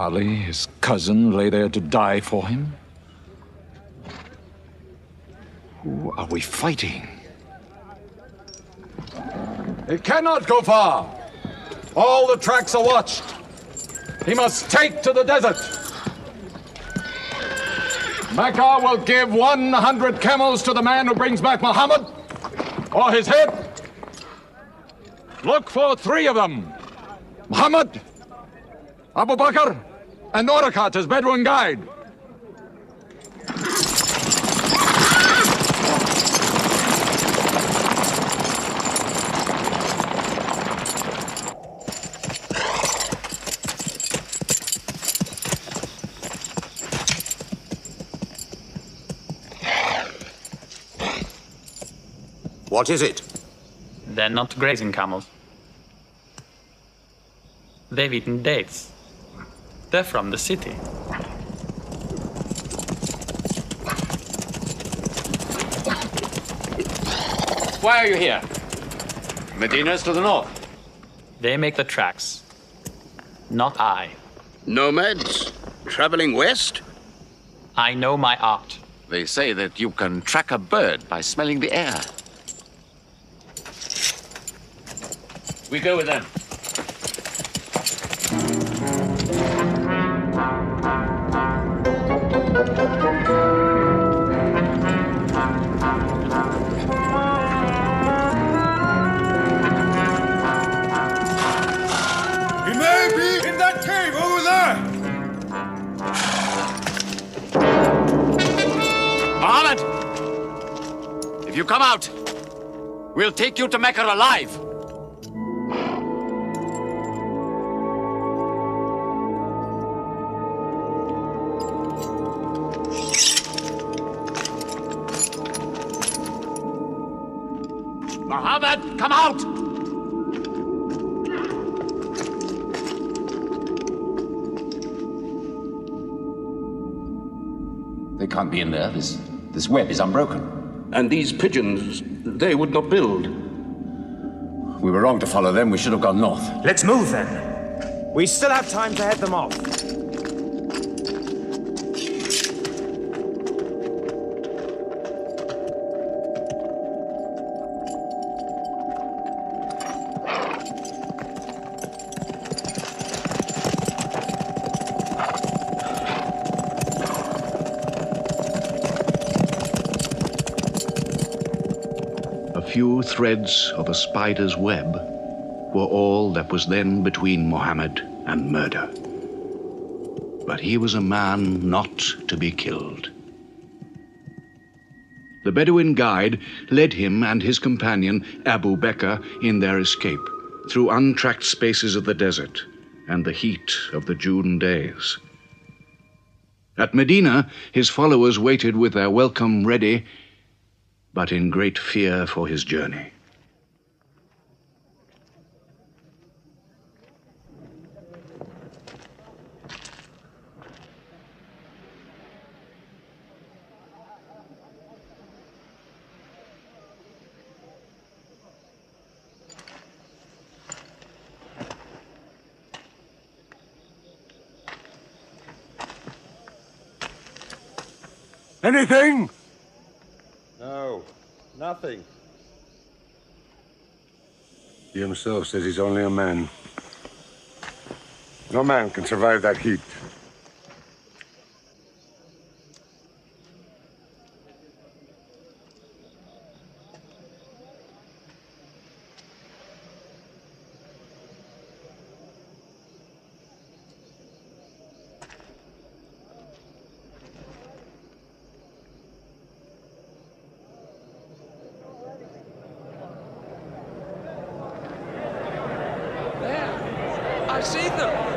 Ali, his cousin, lay there to die for him? Who are we fighting? He cannot go far. All the tracks are watched. He must take to the desert. Mecca will give 100 camels to the man who brings back Muhammad, or his head. Look for 3 of them. Muhammad, Abu Bakr, and Orakat as Bedouin guide. What is it? They're not grazing camels. They've eaten dates. They're from the city. Why are you here? Medina's to the north. They make the tracks. Not I. Nomads? Traveling west? I know my art. They say that you can track a bird by smelling the air. We go with them. He may be in that cave over there! Muhammad! If you come out, we'll take you to Mecca alive. Muhammad, come out! They can't be in there. This web is unbroken. And these pigeons, they would not build. We were wrong to follow them. We should have gone north. Let's move then. We still have time to head them off. few threads of a spider's web were all that was then between Mohammed and murder. But he was a man not to be killed. The Bedouin guide led him and his companion, Abu Bakr, in their escape through untracked spaces of the desert and the heat of the June days. At Medina, his followers waited with their welcome ready, but in great fear for his journey. Anything? No, nothing. He himself says he's only a man. No man can survive that heat. I see them!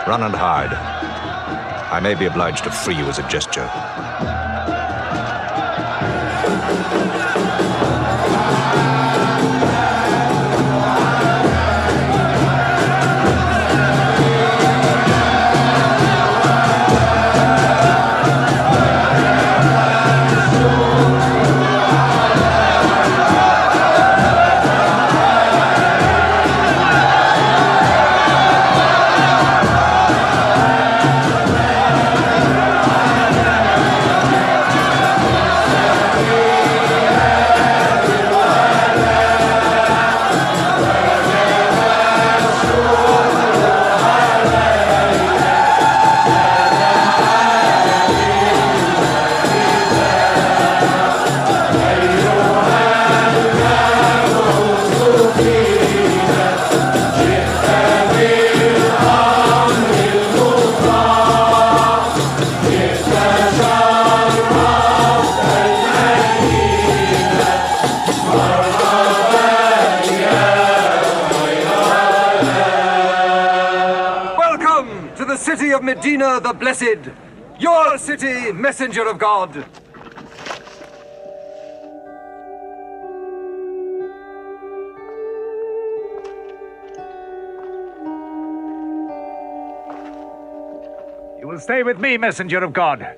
Run and hide. I may be obliged to free you as a gesture. City of Medina the Blessed, your city, messenger of God. You will stay with me, messenger of God.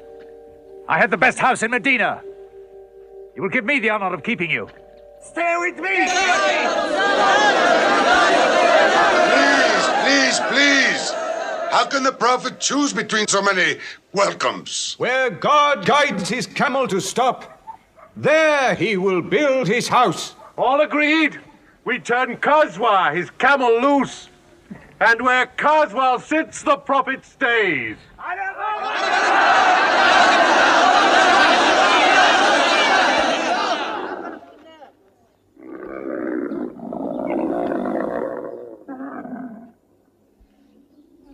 I have the best house in Medina. You will give me the honor of keeping you. Stay with me! Please! How can the Prophet choose between so many welcomes? Where God guides his camel to stop, there he will build his house. All agreed. We turn Kazwa, his camel, loose. And where Kazwa sits, the Prophet stays.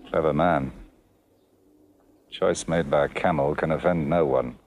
Clever man. Choice made by a camel can offend no one.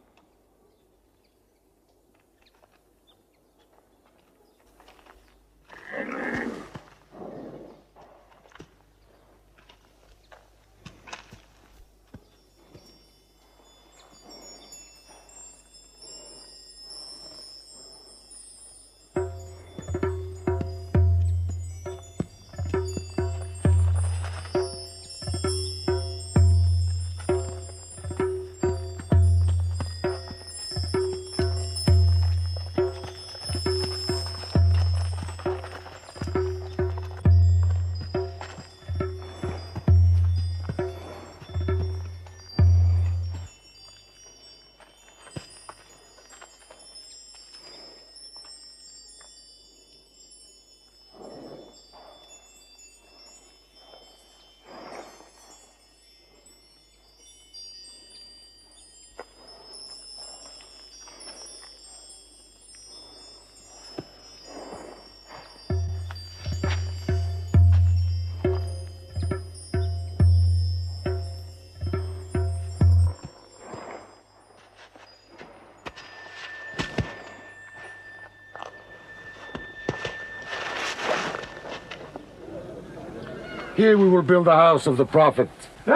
Here we will build the house of the prophet. And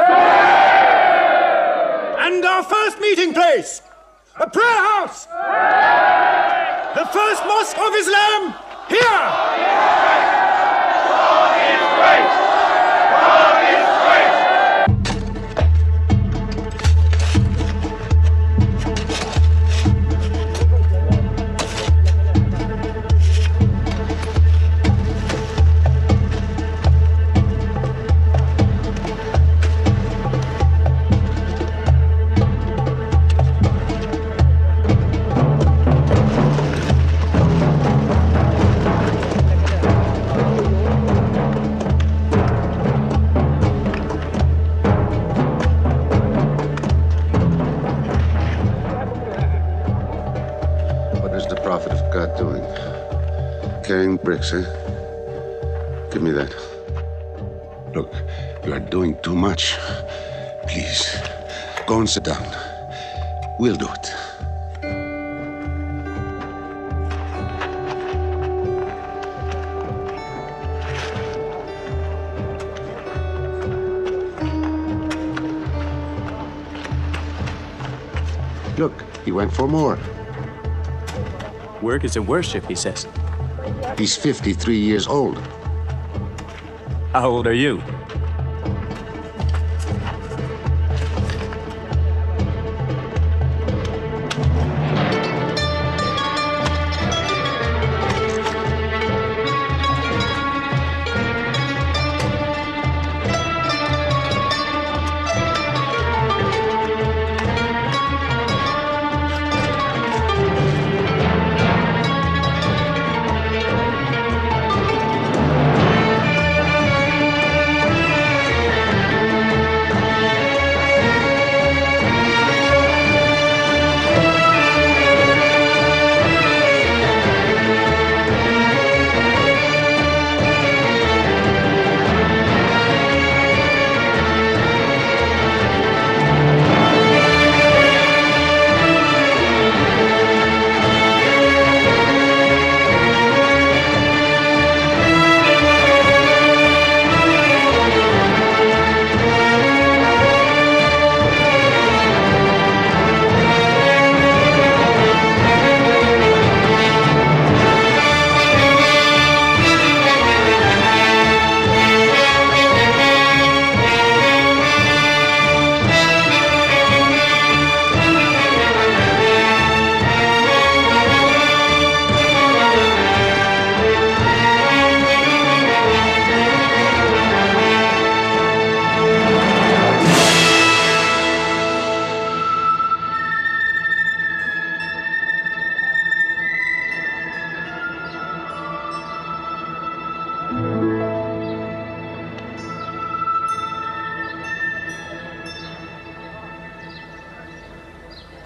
our first meeting place, a prayer house. The first mosque of Islam, here. God is great. God is great. Carrying bricks, eh? Give me that. Look, you are doing too much. Please, go and sit down. We'll do it. Look, he went for more. Work is a worship, he says. He's 53 years old. How old are you?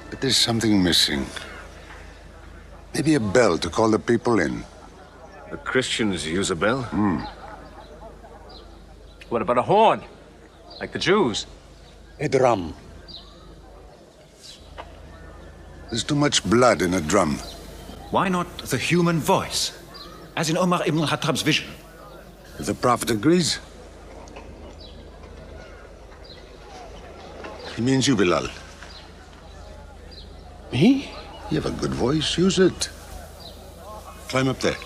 But there's something missing. Maybe a bell to call the people in. The Christians use a bell? What about a horn? Like the Jews? A drum. There's too much blood in a drum. Why not the human voice, as in Omar ibn al-Khattab's vision? If the Prophet agrees. He means you, Bilal. Me? You have a good voice. Use it. Climb up there.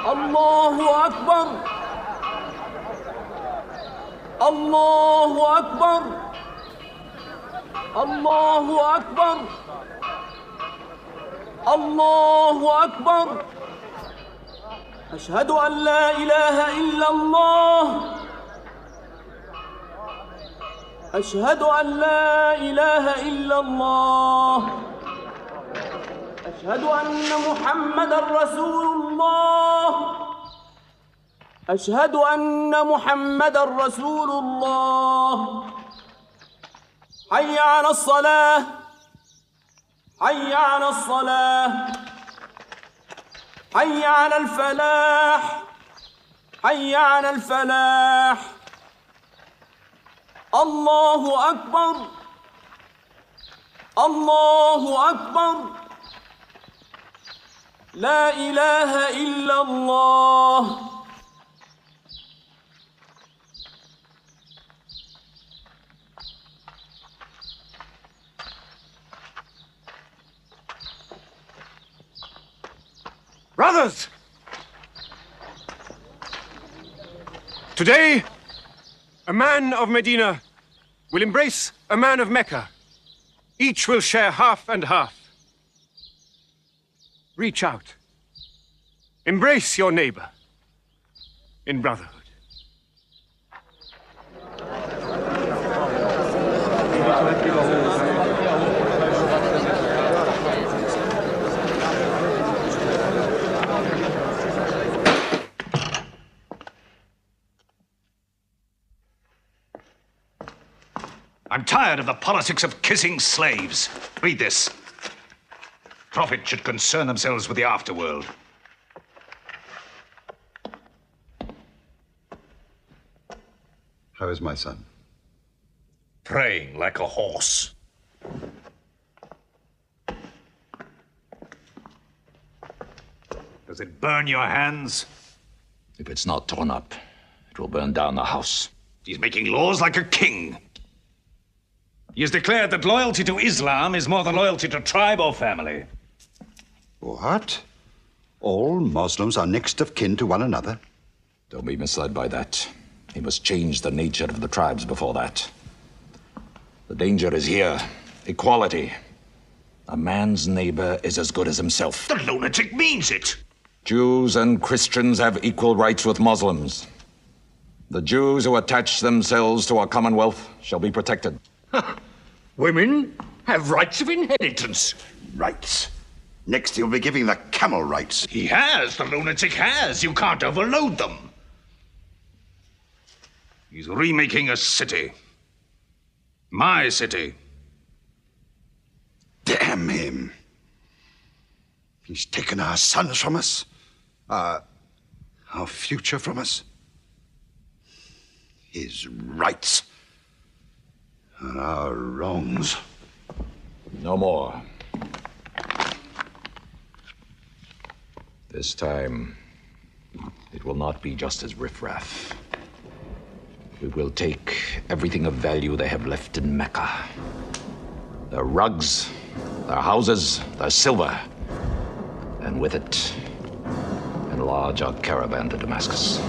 الله أكبر الله أكبر الله أكبر الله أكبر أشهد أن لا إله إلا الله أشهد أن لا إله إلا الله أشهد أن محمدًا رسول الله أشهد أن محمدًا رسول الله حي على الصلاة حي على الصلاة حي على الفلاح حي على الفلاح الله أكبر الله أكبر لا إله إلا الله. Brothers! Today, a man of Medina will embrace a man of Mecca. Each will share half and half. Reach out. Embrace your neighbor in brotherhood. I'm tired of the politics of kissing slaves. Read this. Prophets should concern themselves with the afterworld. How is my son? Praying like a horse. Does it burn your hands? If it's not torn up, it will burn down the house. He's making laws like a king. He has declared that loyalty to Islam is more than loyalty to tribe or family. What? All Muslims are next of kin to one another? Don't be misled by that. He must change the nature of the tribes before that. The danger is here. Equality. A man's neighbor is as good as himself. The lunatic means it. Jews and Christians have equal rights with Muslims. The Jews who attach themselves to our commonwealth shall be protected. Women have rights of inheritance. Rights? Next he'll be giving the camel rights. He has. The lunatic has. You can't overload them. He's remaking a city. My city. Damn him. He's taken our sons from us. Our future from us. His rights. And our wrongs. No more. This time, it will not be just as riffraff. We will take everything of value they have left in Mecca. Their rugs, their houses, their silver. And with it, enlarge our caravan to Damascus.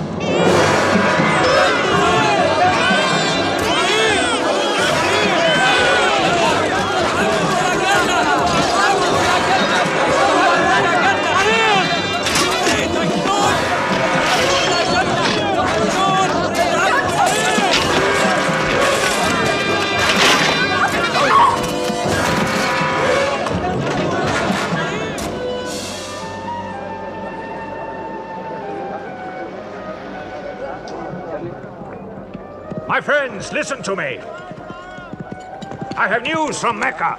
My friends, listen to me. I have news from Mecca.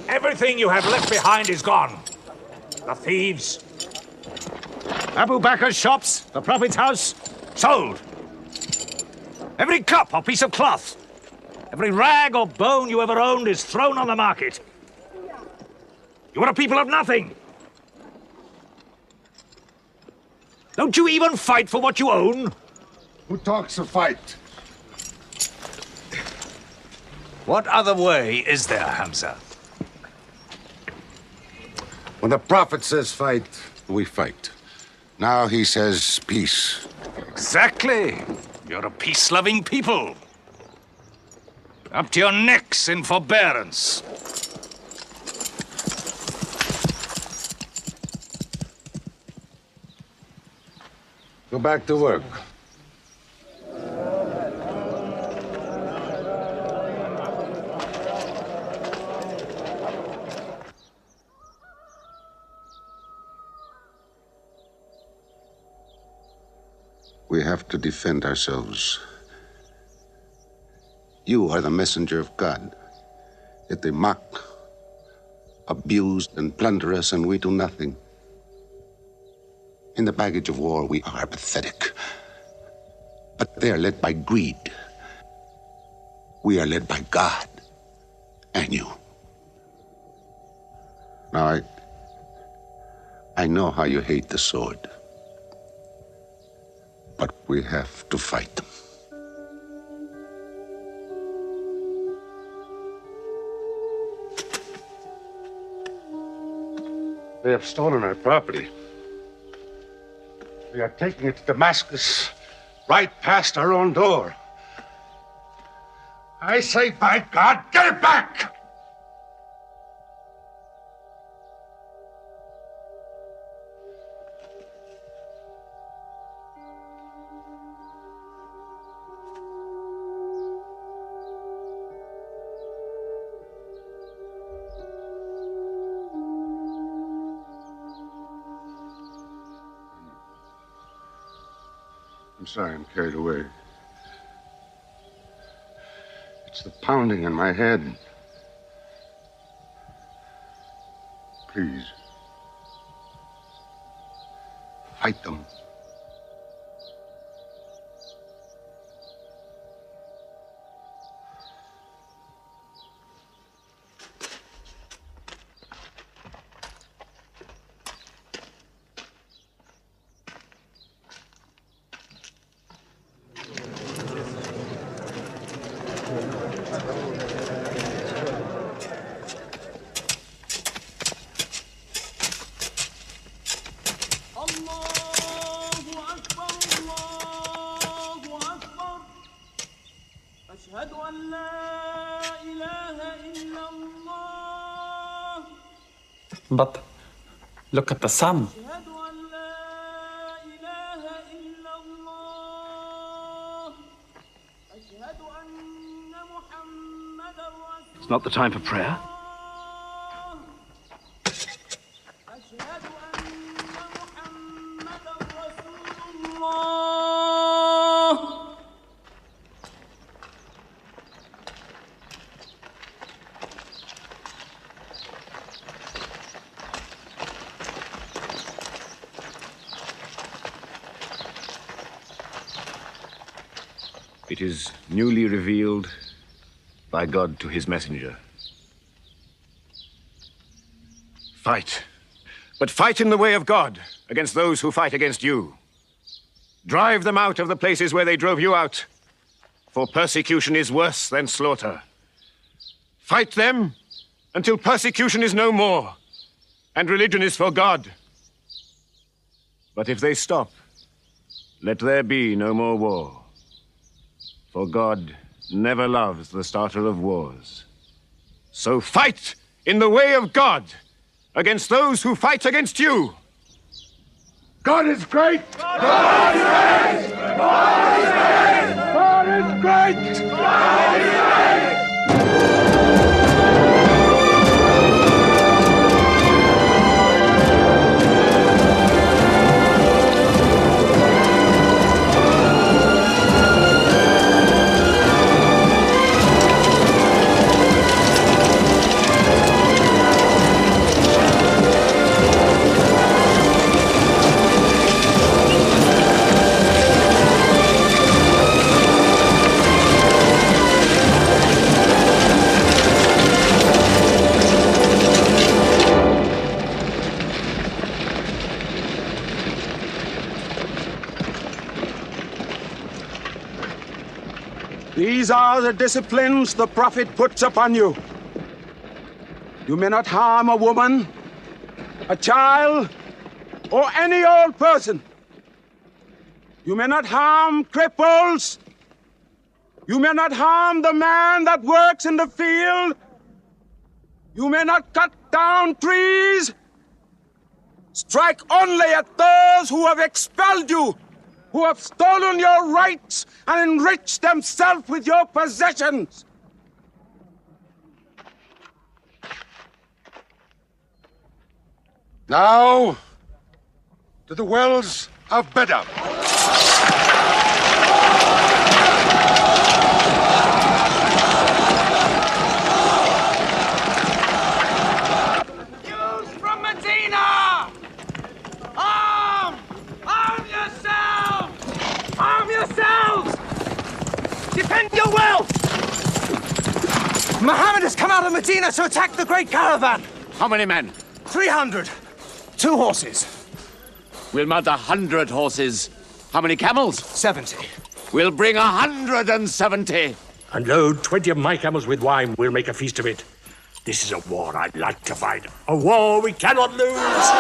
Everything you have left behind is gone. The thieves. Abu Bakr's shops, the Prophet's house, sold. Every cup or piece of cloth, every rag or bone you ever owned is thrown on the market. You are a people of nothing. Don't you even fight for what you own? Who talks of fight? What other way is there, Hamza? When the Prophet says fight, we fight. Now he says peace. Exactly. You're a peace-loving people. Up to your necks in forbearance. Go back to work. We have to defend ourselves. You are the messenger of God. Yet they mock, abuse, and plunder us, and we do nothing. In the baggage of war, we are pathetic. But they are led by greed. We are led by God and you. Now, I know how you hate the sword. But we have to fight them. They have stolen our property. We are taking it to Damascus, right past our own door. I say, by God, get it back! I'm sorry, I'm carried away. It's the pounding in my head. Please. Fight them. But look at the sun. It's not the time for prayer. It is newly revealed by God to his messenger. Fight. But fight in the way of God against those who fight against you. Drive them out of the places where they drove you out, for persecution is worse than slaughter. Fight them until persecution is no more, and religion is for God. But if they stop, let there be no more war. For God never loves the starter of wars. So fight in the way of God against those who fight against you. God is great! God is great! God is great! God is great! God is great! These are the disciplines the prophet puts upon you. You may not harm a woman, a child, or any old person. You may not harm cripples. You may not harm the man that works in the field. You may not cut down trees. Strike only at those who have expelled you, who have stolen your rights and enriched themselves with your possessions. Now, to the wells of Bedab. out of Medina to attack the great caravan. How many men? 300. 2 horses. We'll mount 100 horses. How many camels? 70. We'll bring 170. And load 20 of my camels with wine. We'll make a feast of it. This is a war I'd like to fight. A war we cannot lose.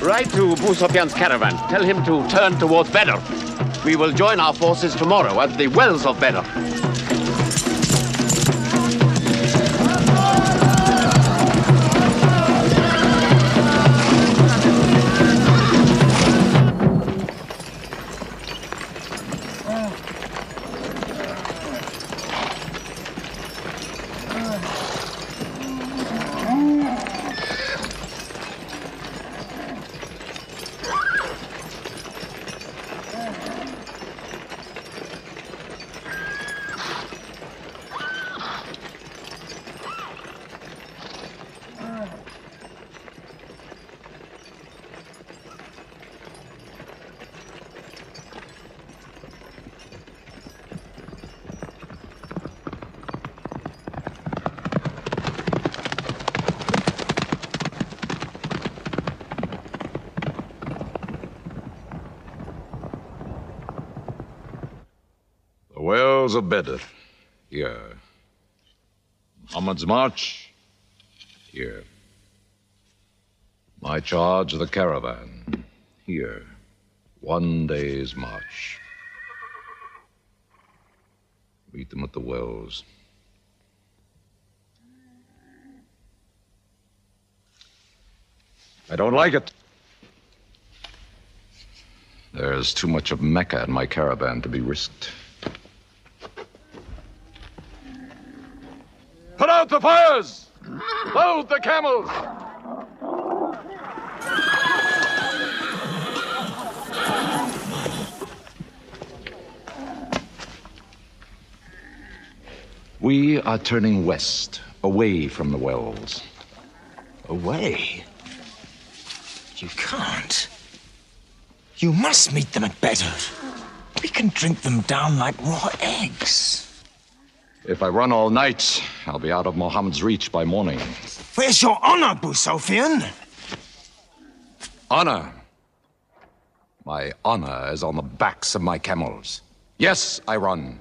Write to Abu Sufyan's caravan. Tell him to turn towards Badr. We will join our forces tomorrow at the wells of Badr. Wells of Badr, here. Muhammad's march, here. My charge of the caravan, here. 1 day's march. Meet them at the wells. I don't like it. There's too much of Mecca in my caravan to be risked. Put out the fires! Load the camels! We are turning west, away from the wells. Away? You can't. You must meet them at Badr. We can drink them down like raw eggs. If I run all night, I'll be out of Muhammad's reach by morning. Where's your honor, Abu Sufyan? Honor? My honor is on the backs of my camels. Yes, I run.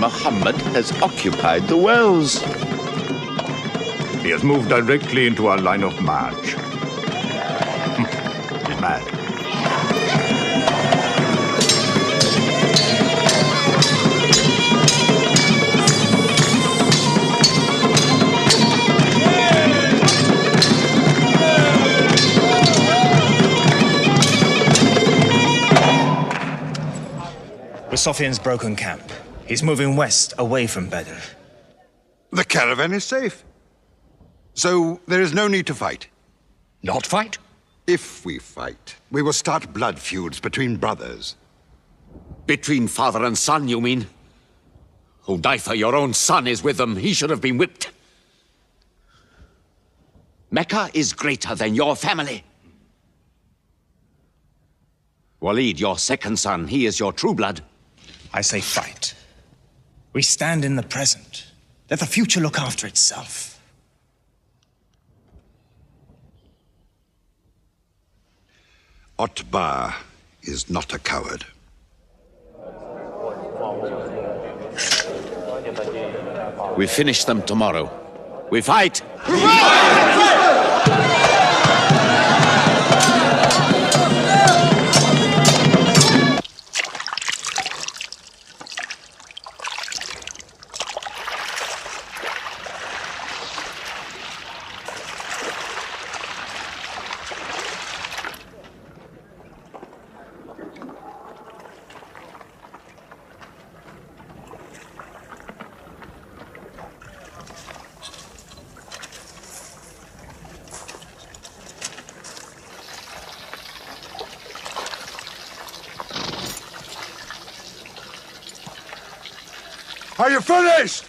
Muhammad has occupied the wells. He has moved directly into our line of march. He's mad. Sofian's broken camp. He's moving west, away from Badr. The caravan is safe. So there is no need to fight. Not fight? If we fight, we will start blood feuds between brothers. Between father and son, you mean? Hudayfa, your own son, is with them. He should have been whipped. Mecca is greater than your family. Walid, your second son, he is your true blood. I say fight. We stand in the present. Let the future look after itself. Otbah is not a coward. We finish them tomorrow. We fight! Are you finished?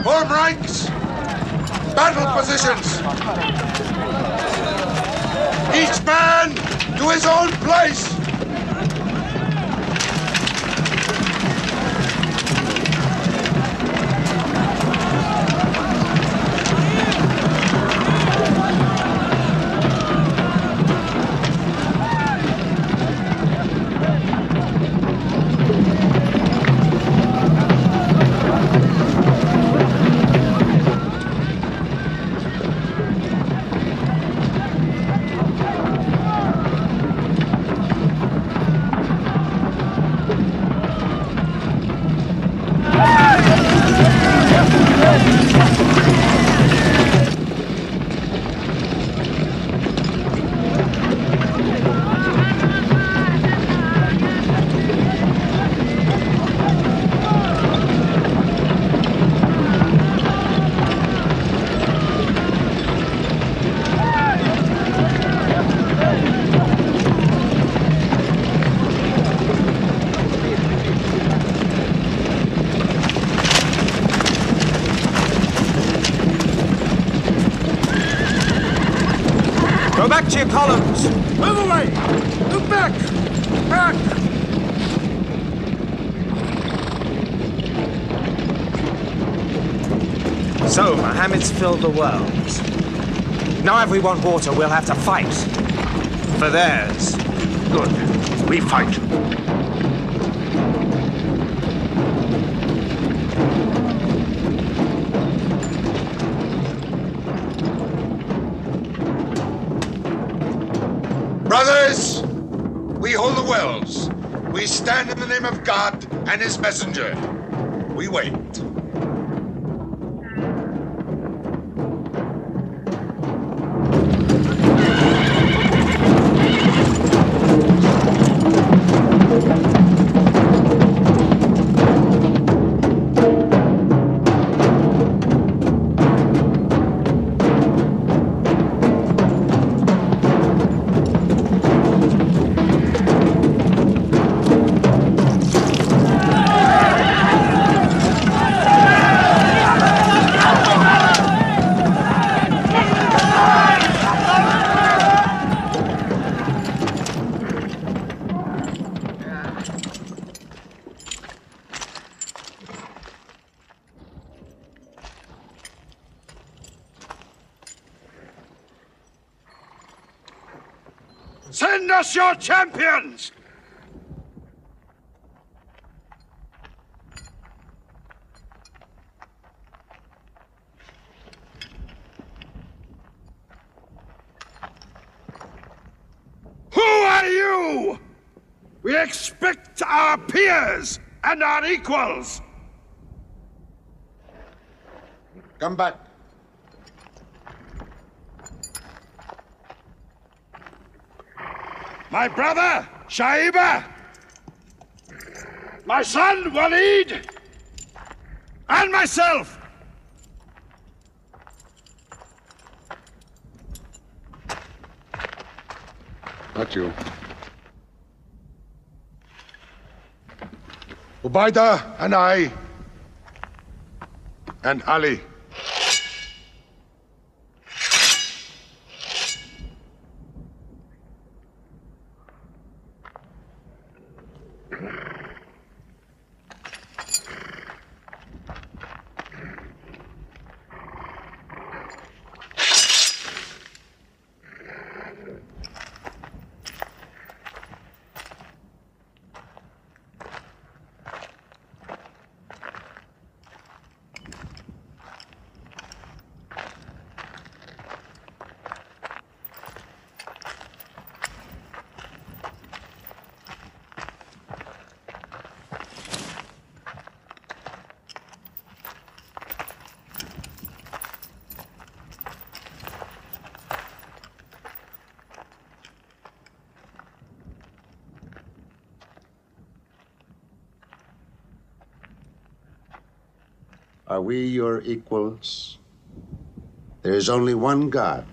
Form ranks! Battle positions! Each man to his own place! Go back to your columns! Move away! Move back! Back! So, Mohammed's filled the world. Now if we want water, we'll have to fight. For theirs. Good. We fight. Brothers, we hold the wells. We stand in the name of God and his messenger. We wait. Send us your champions! Who are you? We expect our peers and our equals. Come back. My brother, Shaiba. My son, Walid. And myself. Not you. Ubaidah and I. And Ali. Are we your equals? There is only one God,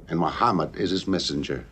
and Muhammad is his messenger.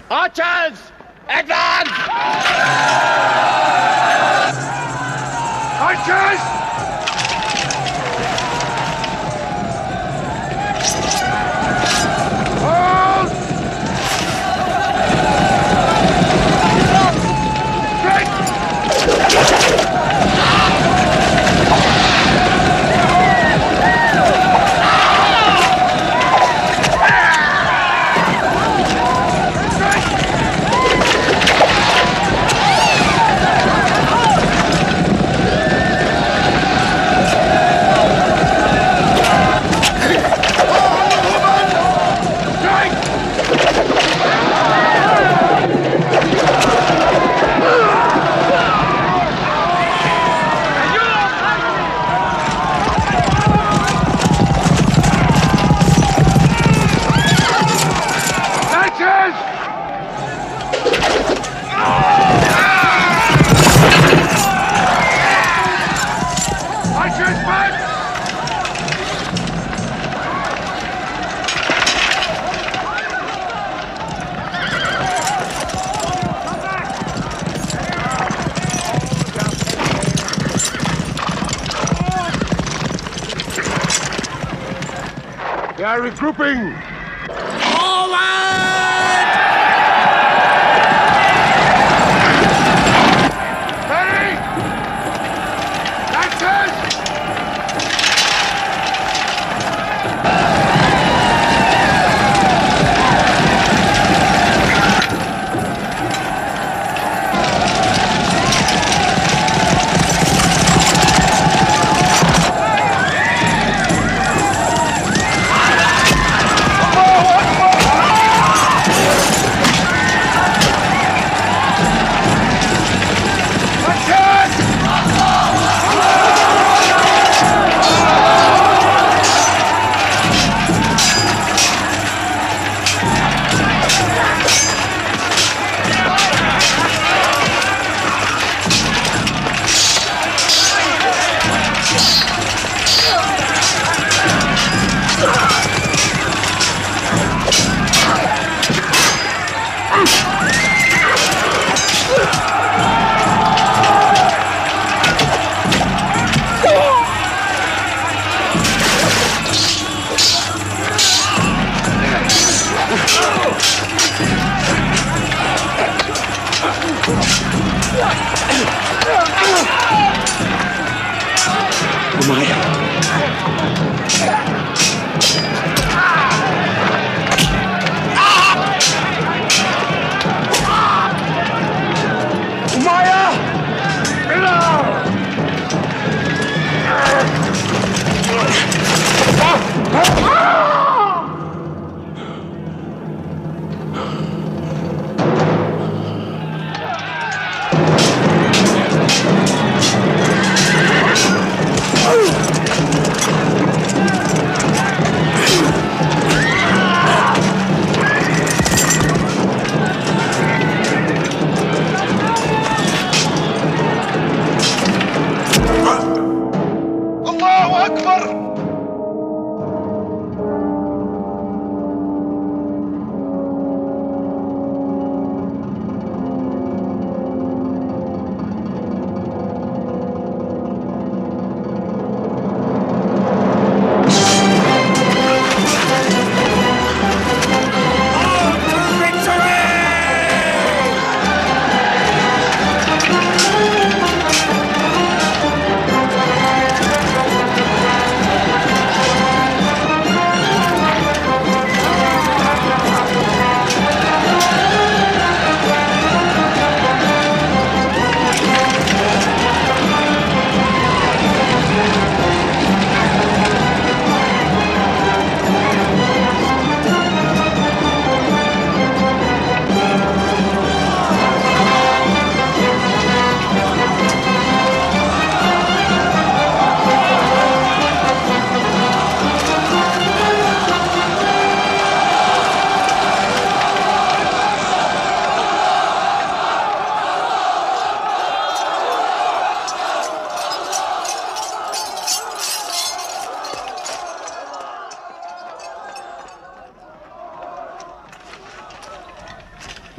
Archers! Advance! Archers! Hold! are regrouping! Ready? That's it!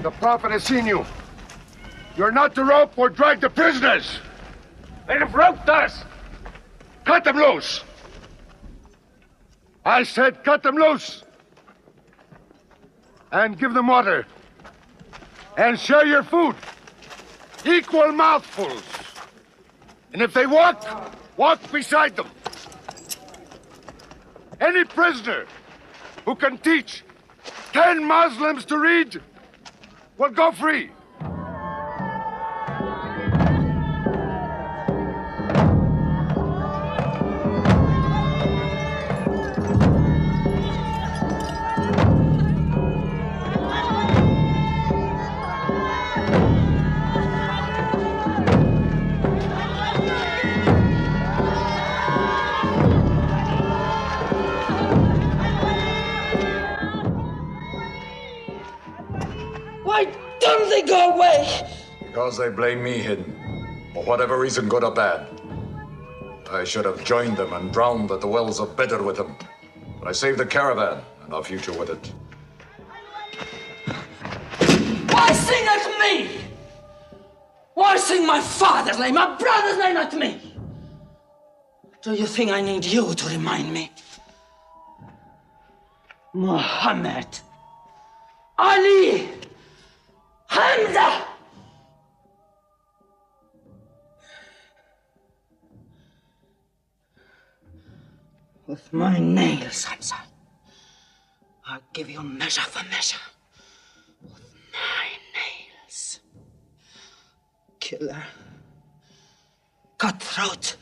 The prophet has seen you. You're not to rope or drag the prisoners. They have roped us. Cut them loose. I said cut them loose. And give them water. And share your food. Equal mouthfuls. And if they walk, walk beside them. Any prisoner who can teach 10 Muslims to read will go free. Why don't they go away? Because they blame me, Hidden. For whatever reason, good or bad. I should have joined them and drowned at the wells of Bedr with them. But I saved the caravan and our future with it. Why sing at me? Why sing my father's name, my brother's name at me? Do you think I need you to remind me? Muhammad, Ali, Hamza! With my nails, Hamza, I'll give you measure for measure. With my nails. Killer. Cutthroat.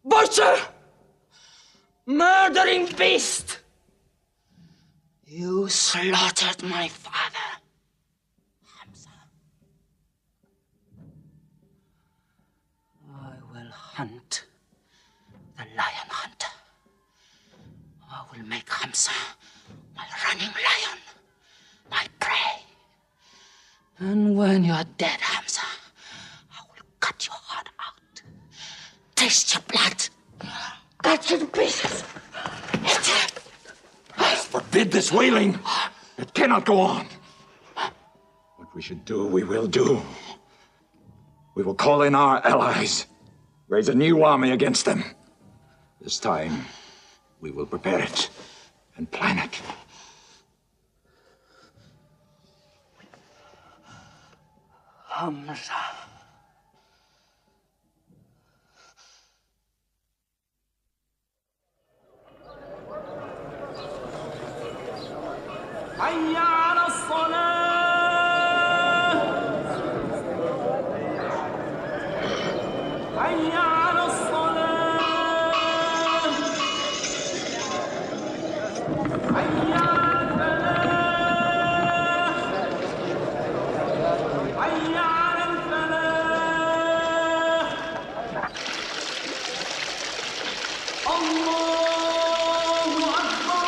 Butcher! Murdering beast! You slaughtered my father, Hamza. I will hunt the lion hunter. I will make Hamza my running lion, my prey. And when you are dead, Hamza, I will cut your heart out, taste your blood, cut you to pieces, eat it. Forbid this wailing. It cannot go on. What we should do, we will do. We will call in our allies, raise a new army against them. This time, we will prepare it and plan it. Hamza. حي على الصلاة حي على الصلاة حي على الفلاح حي على الفلاح الله أكبر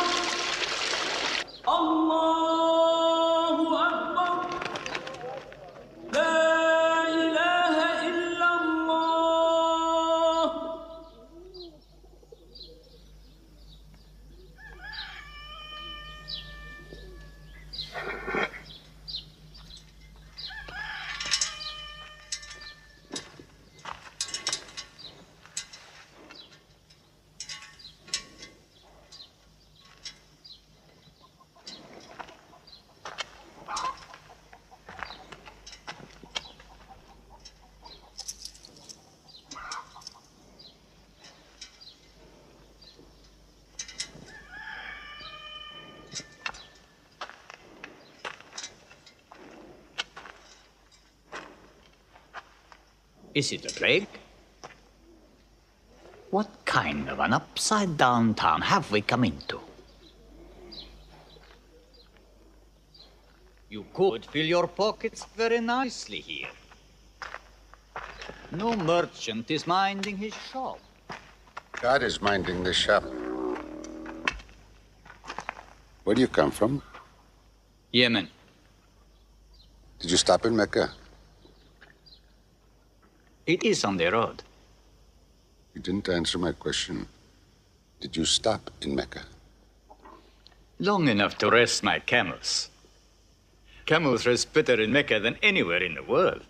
الله أكبر لا إله إلا الله. Is it a plague? What kind of an upside-down town have we come into? You could fill your pockets very nicely here. No merchant is minding his shop. God is minding the shop. Where do you come from? Yemen. Did you stop in Mecca? It is on the road. You didn't answer my question. Did you stop in Mecca? Long enough to rest my camels. Camels rest better in Mecca than anywhere in the world.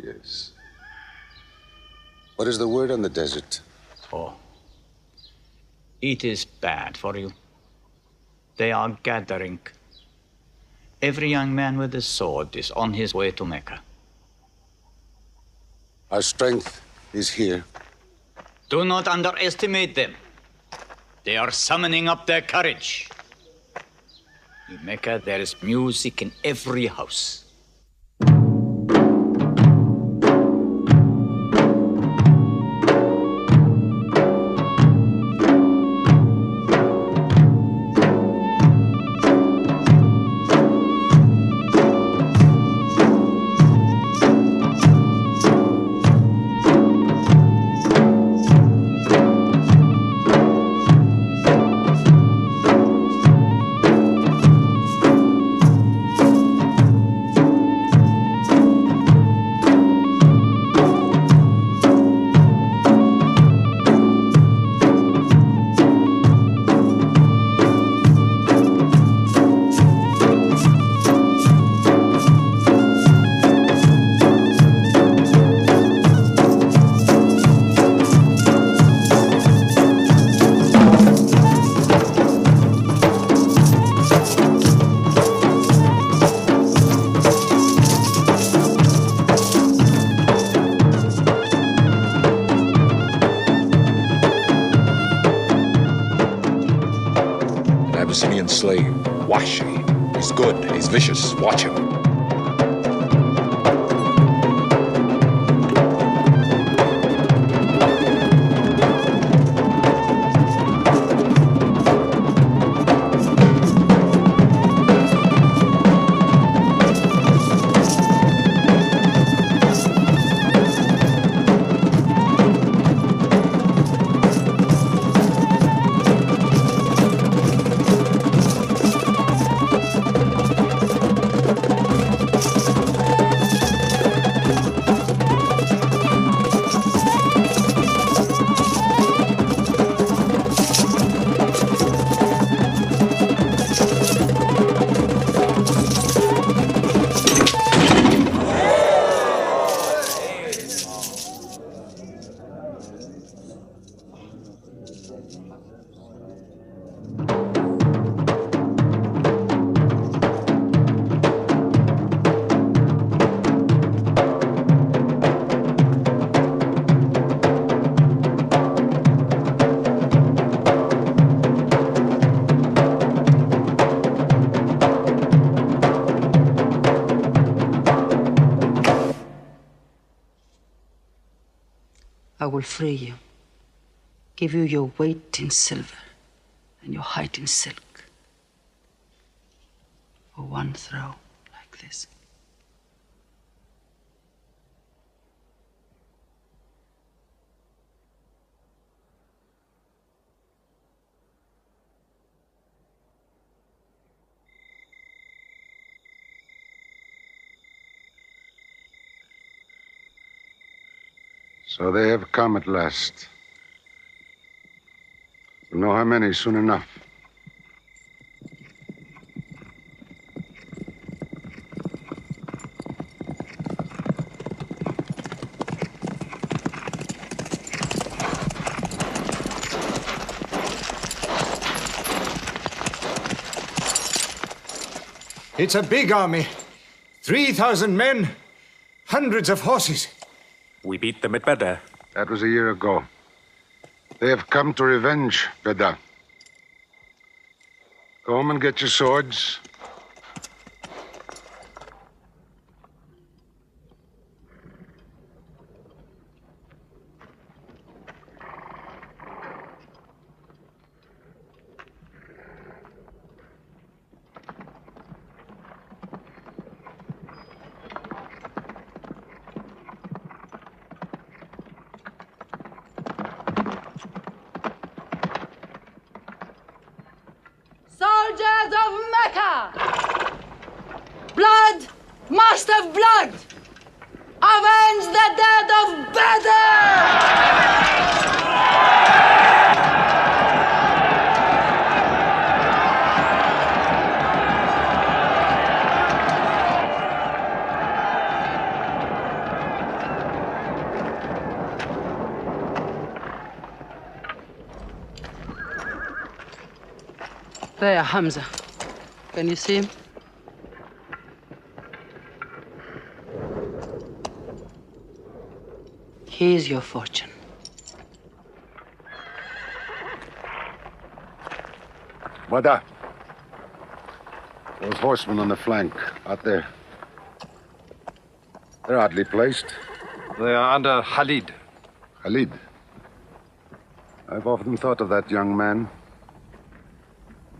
Yes. What is the word on the desert? Oh. It is bad for you. They are gathering. Every young man with a sword is on his way to Mecca. Our strength is here. Do not underestimate them. They are summoning up their courage. In Mecca, there is music in every house. Abyssinian slave, Wahshi. He's good, he's vicious. Watch him. I will free you, give you your weight in silver and your height in silk for one throw like this. So they have come at last. We'll know how many soon enough. It's a big army. 3,000 men, hundreds of horses. We beat them at Badr. That was a year ago. They have come to revenge, Badr. Go home and get your swords. Soldiers of Mecca! Blood must have blood! Avenge the dead of Badr! There, Hamza. Can you see him? Here's your fortune. Badr. Those horsemen on the flank, out there. They're oddly placed. They are under Khalid. Khalid? I've often thought of that young man.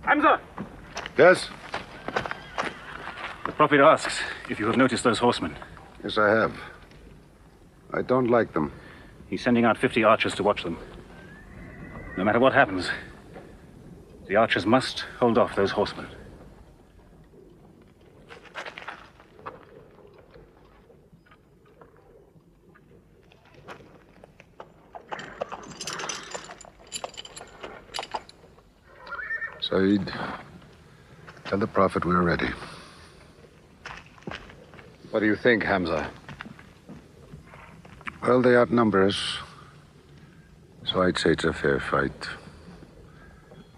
Hamza! Yes? The Prophet asks if you have noticed those horsemen. Yes, I have. I don't like them. He's sending out 50 archers to watch them. No matter what happens, the archers must hold off those horsemen. Saeed, tell the Prophet we're ready. What do you think, Hamza? Well, they outnumber us. So I'd say it's a fair fight.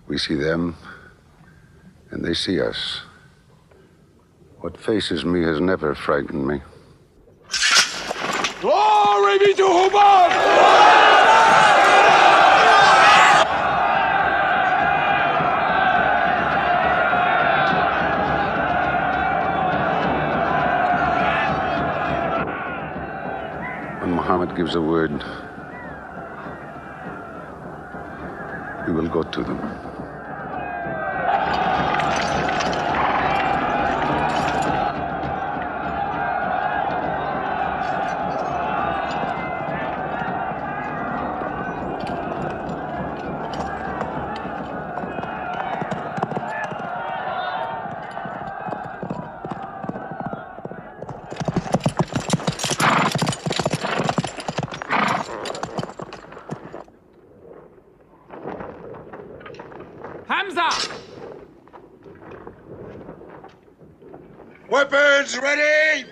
We see them, and they see us. What faces me has never frightened me. Glory be to Hubal! gives the word, we will go to them. Weapons ready!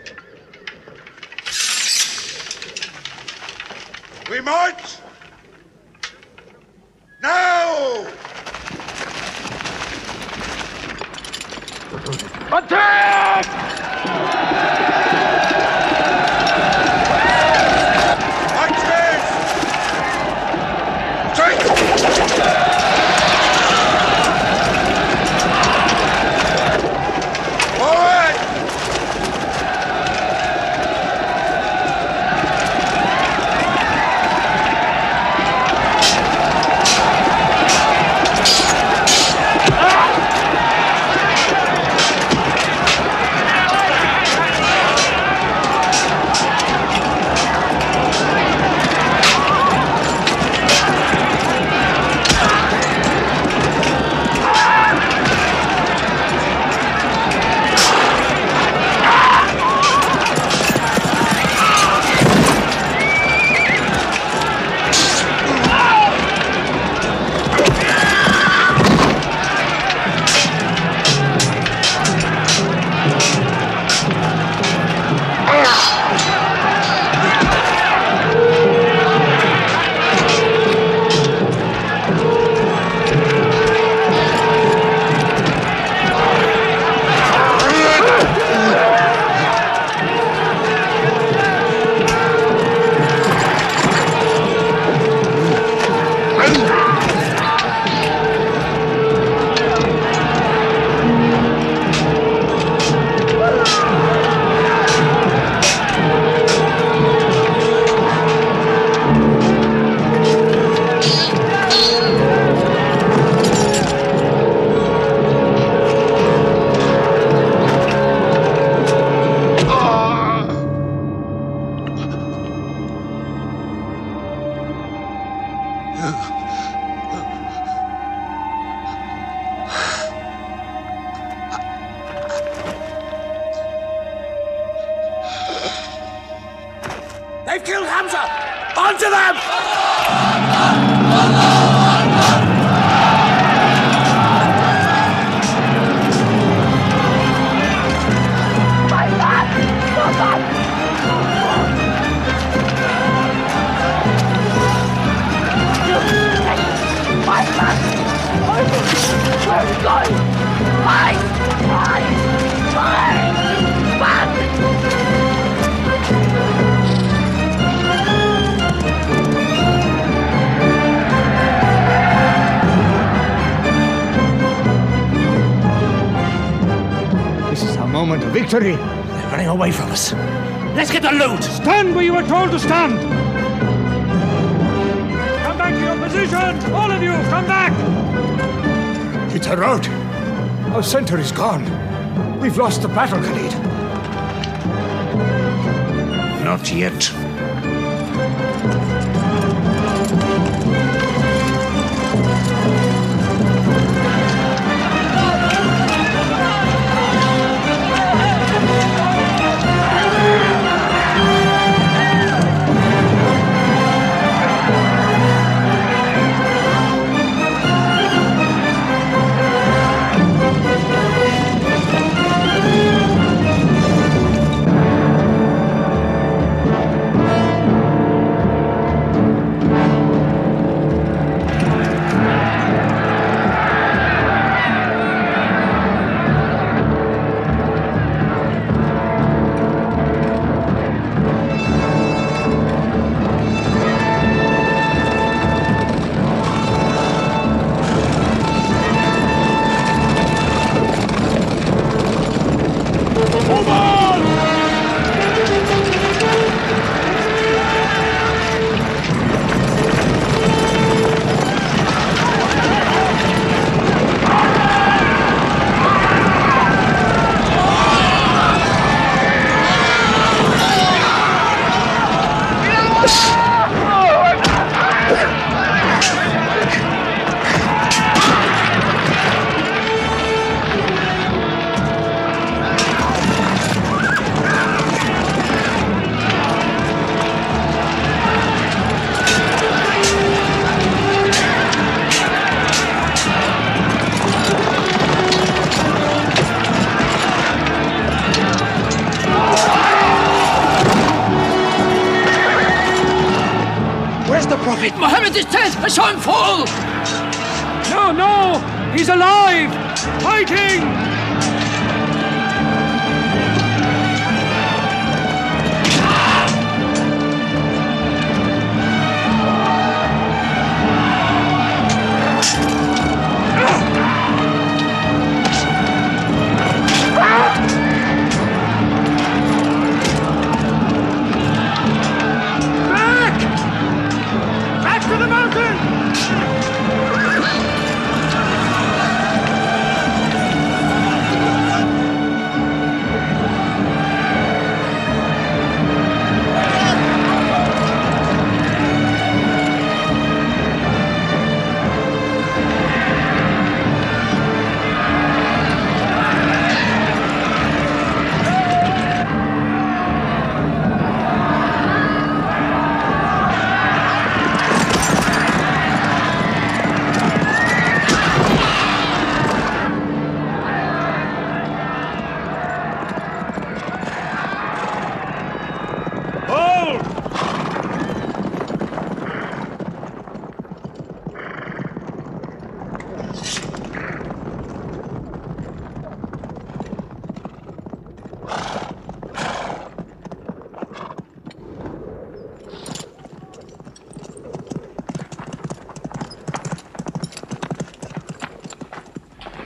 We march! Now! Attack! They've killed Hamza! Onto them! This is our moment of victory. They're running away from us. Let's get the loot! Stand where you were told to stand! Come back to your position! All of you, come back! It's a rout. Our center is gone. We've lost the battle, Khalid. Not yet. dead! I saw him fall! No, no! He's alive! Fighting! Back to the mountain!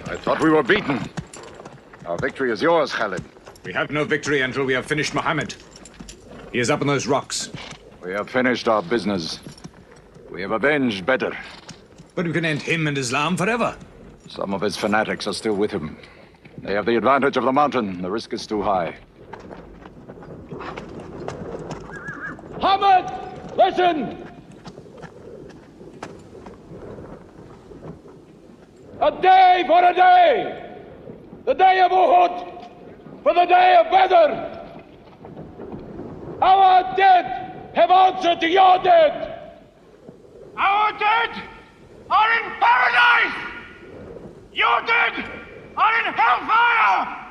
I thought we were beaten. Our victory is yours, Khalid. We have no victory until we have finished Muhammad. He is up on those rocks. We have finished our business. We have avenged Badr. But we can end him and Islam forever. Some of his fanatics are still with him. They have the advantage of the mountain. The risk is too high. Muhammad, listen! A day for a day! The day of Uhud! For the day of Badr! Our dead have answered to your dead! Our dead are in paradise! Your dead are in hellfire!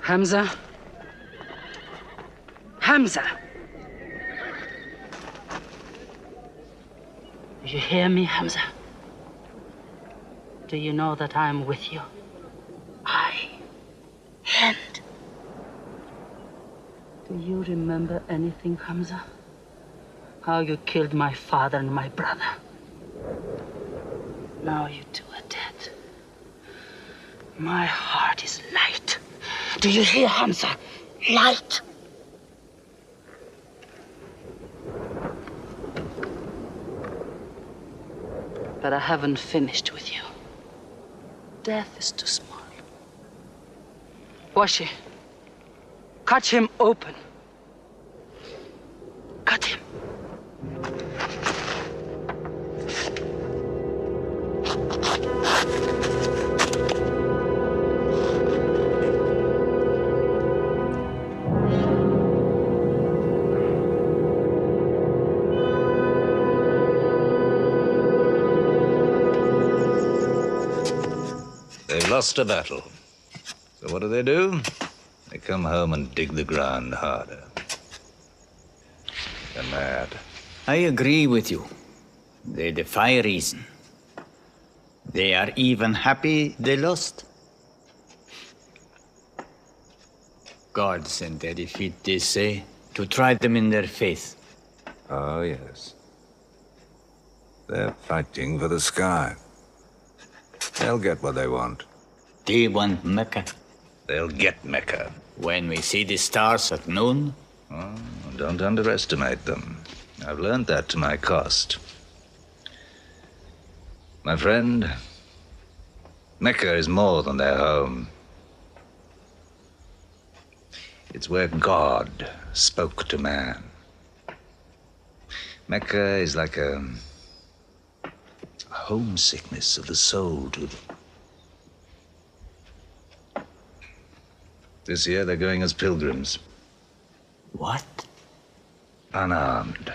Hamza? Hamza! Do you hear me, Hamza? Do you know that I am with you? And do you remember anything, Hamza? How you killed my father and my brother. Now you two are dead. My heart is light. Do you hear, Hamza? Light. But I haven't finished with you. Death is too small. Washi, cut him open. Cut him. They've lost a battle. So what do? They come home and dig the ground harder. They're mad. I agree with you. They defy reason. They are even happy they lost. God sent their defeat, they say, to try them in their faith. Oh, yes. They're fighting for the sky. They'll get what they want. They want Mecca. They'll get Mecca. When we see the stars at noon? Oh, don't underestimate them. I've learned that to my cost. My friend, Mecca is more than their home. It's where God spoke to man. Mecca is like a homesickness of the soul to them. This year they're going as pilgrims. What? Unarmed.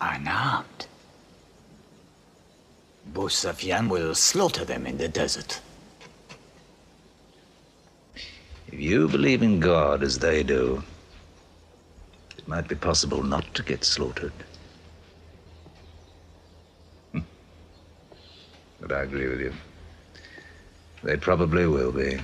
Unarmed? Abu Sufyan will slaughter them in the desert. If you believe in God as they do, it might be possible not to get slaughtered. But I agree with you. They probably will be.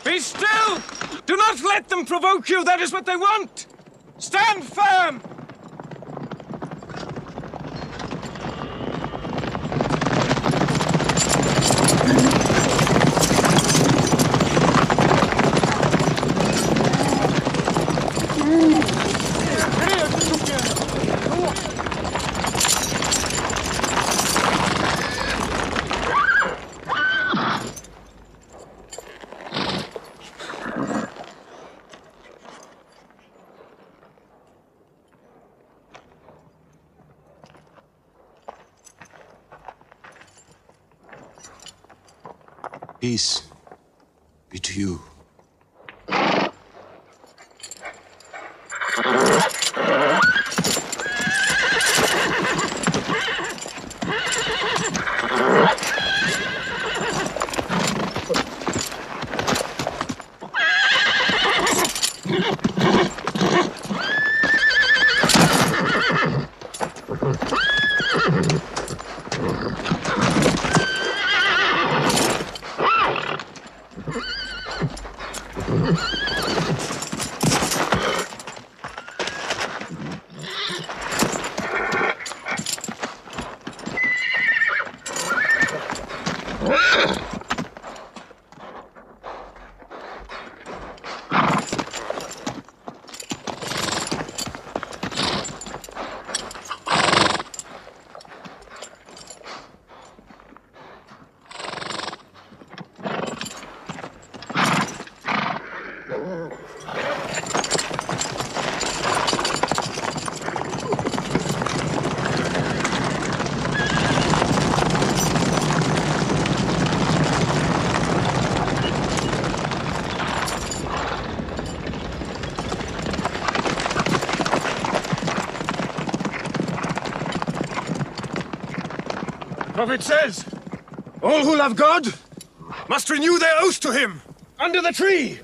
Be still! Do not let them provoke you! That is what they want! Stand firm! Peace be to you. The prophet says, all who love God must renew their oath to him under the tree.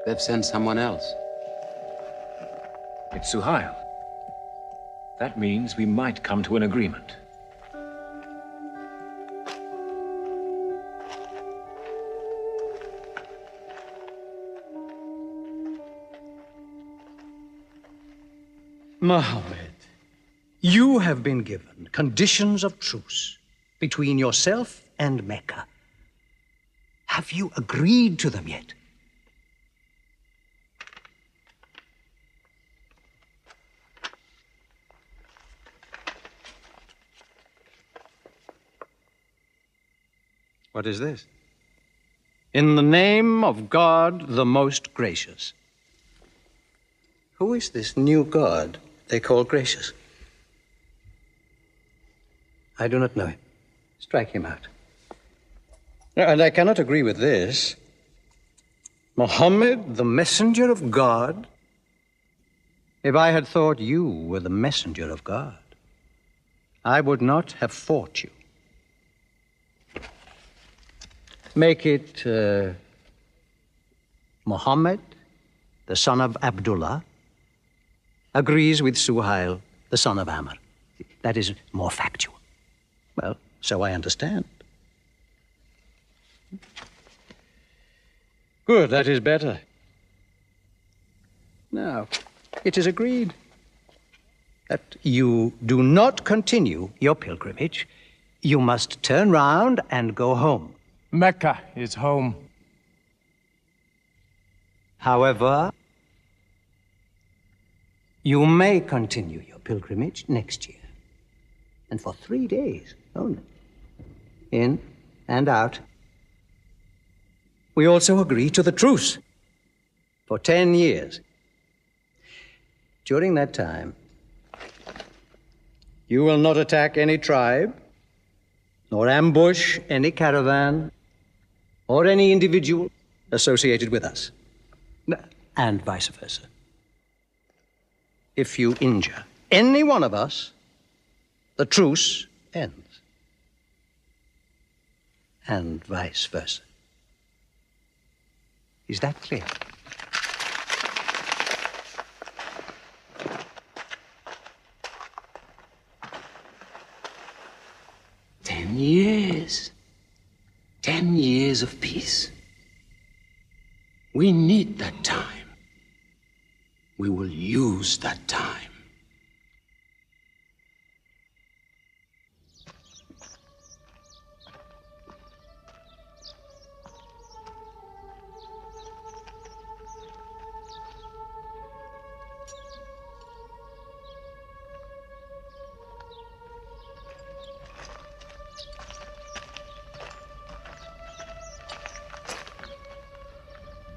They've sent someone else. It's Suhail. That means we might come to an agreement. Mohammed, you have been given conditions of truce between yourself and Mecca. Have you agreed to them yet? What is this? In the name of God, the most gracious. Who is this new God they call gracious? I do not know him. Strike him out. And I cannot agree with this. Muhammad, the messenger of God? If I had thought you were the messenger of God, I would not have fought you. Make it Muhammad, the son of Abdullah, agrees with Suhail, the son of Amr. That is more factual. Well, so I understand. Good, that is better. Now, it is agreed that you do not continue your pilgrimage. You must turn round and go home. Mecca is home. However, you may continue your pilgrimage next year, and for 3 days only, in and out. We also agree to the truce for 10 years. During that time, you will not attack any tribe, nor ambush any caravan, or any individual associated with us, and vice versa. If you injure any one of us, the truce ends, and vice versa. Is that clear? Years. 10 years of peace. We need that time. We will use that time.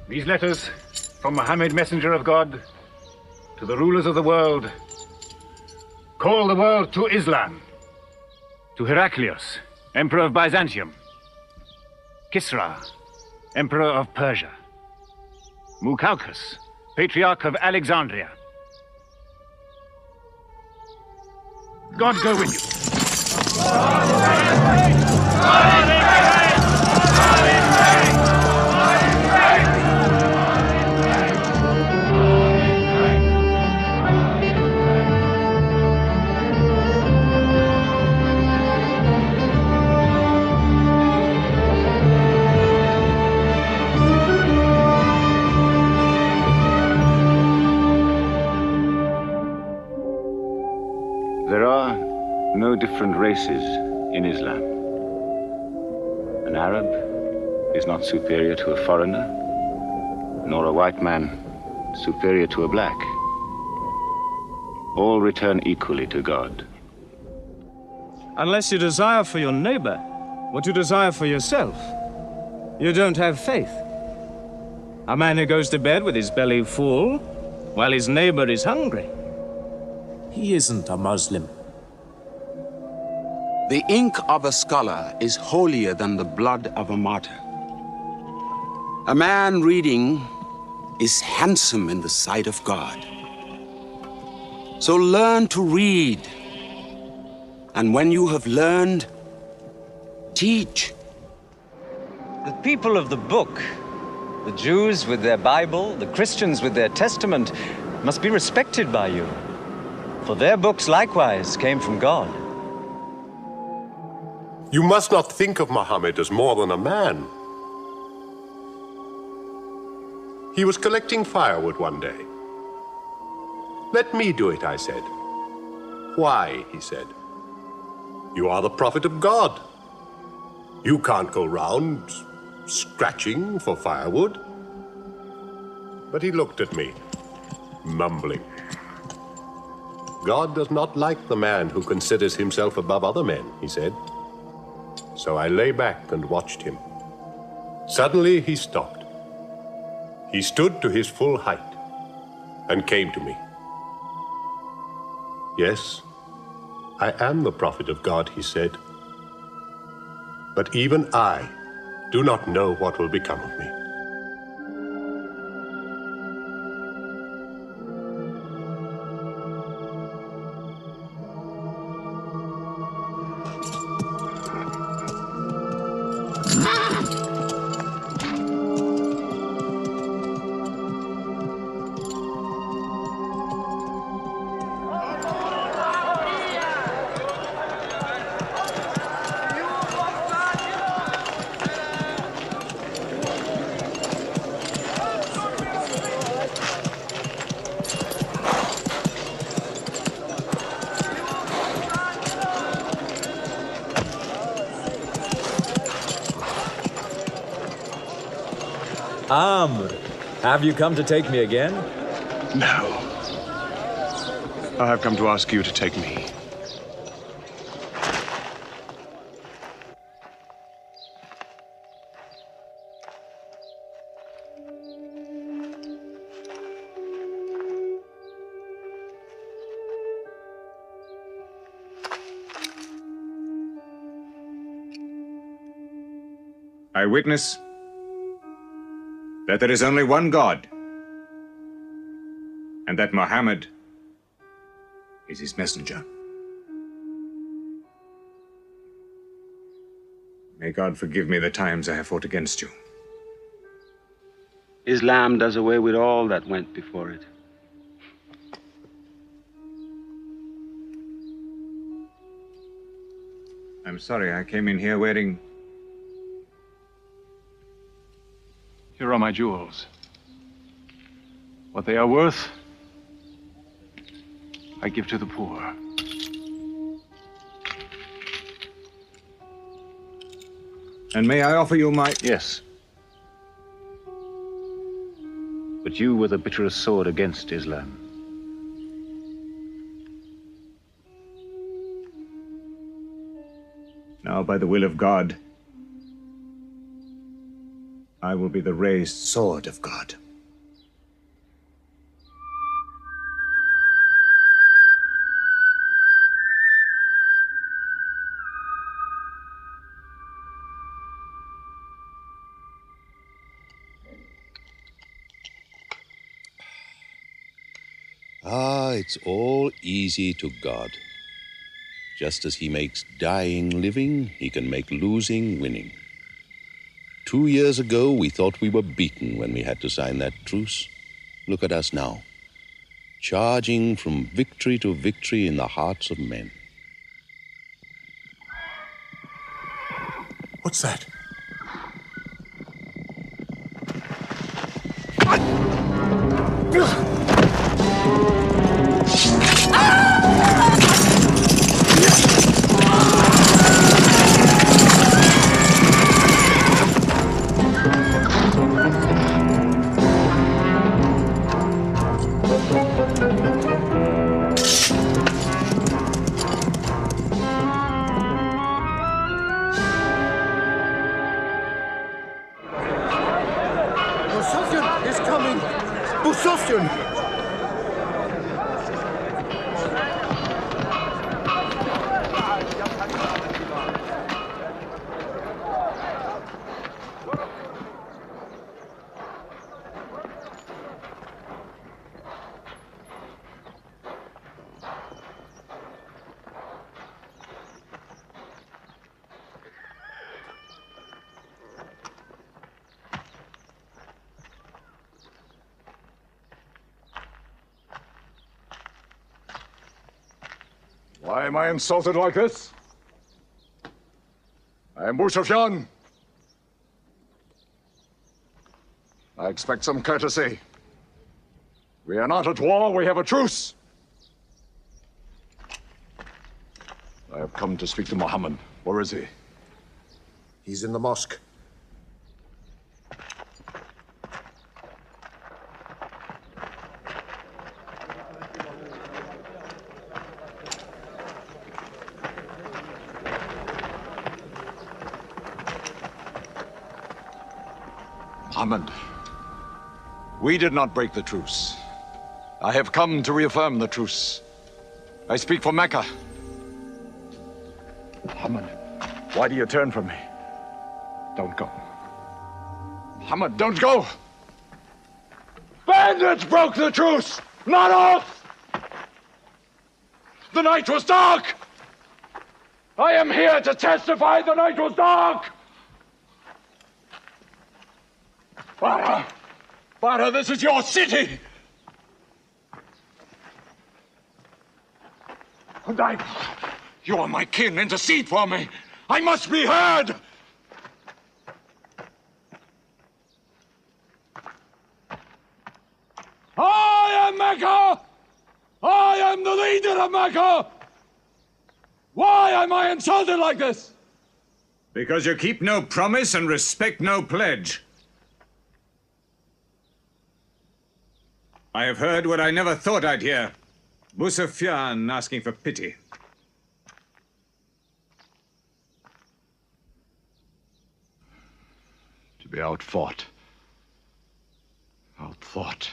These letters from Muhammad, messenger of God, to the rulers of the world, call the world to Islam, to Heraclius, emperor of Byzantium, Kisra, emperor of Persia, Mukaukos, patriarch of Alexandria. God go with you. There are no different races in Islam. An Arab is not superior to a foreigner, nor a white man superior to a black. All return equally to God. Unless you desire for your neighbor what you desire for yourself, you don't have faith. A man who goes to bed with his belly full while his neighbor is hungry. He isn't a Muslim. The ink of a scholar is holier than the blood of a martyr. A man reading is handsome in the sight of God. So learn to read. And when you have learned, teach. The people of the book, the Jews with their Bible, the Christians with their Testament, must be respected by you. For their books likewise came from God. You must not think of Muhammad as more than a man. He was collecting firewood one day. Let me do it, I said. Why, he said. You are the prophet of God. You can't go round scratching for firewood. But he looked at me, mumbling. God does not like the man who considers himself above other men, he said. So I lay back and watched him. Suddenly he stopped. He stood to his full height and came to me. Yes, I am the prophet of God, he said. But even I do not know what will become of me. Amr, have you come to take me again? No. I have come to ask you to take me. I witness that there is only one God, and that Muhammad is his messenger. May God forgive me the times I have fought against you. Islam does away with all that went before it. I'm sorry, I came in here wearing... Here are my jewels. What they are worth, I give to the poor. And may I offer you my... Yes. But you were the bitterest sword against Islam. Now, by the will of God, I will be the raised sword of God. Ah, it's all easy to God. Just as he makes dying living, he can make losing winning. 2 years ago, we thought we were beaten when we had to sign that truce. Look at us now, charging from victory to victory in the hearts of men. What's that? Why am I insulted like this? I am Abu Sufyan. I expect some courtesy. We are not at war, we have a truce. I have come to speak to Muhammad. Where is he? He's in the mosque. Muhammad, we did not break the truce. I have come to reaffirm the truce. I speak for Mecca. Muhammad, why do you turn from me? Don't go. Muhammad, don't go! Bandits broke the truce, not us! The night was dark! I am here to testify the night was dark! Bara, this is your city! You are my kin. Intercede for me. I must be heard! I am Mecca! I am the leader of Mecca! Why am I insulted like this? Because you keep no promise and respect no pledge. I have heard what I never thought I'd hear. Abu Sufyan asking for pity. To be outfought. Outthought.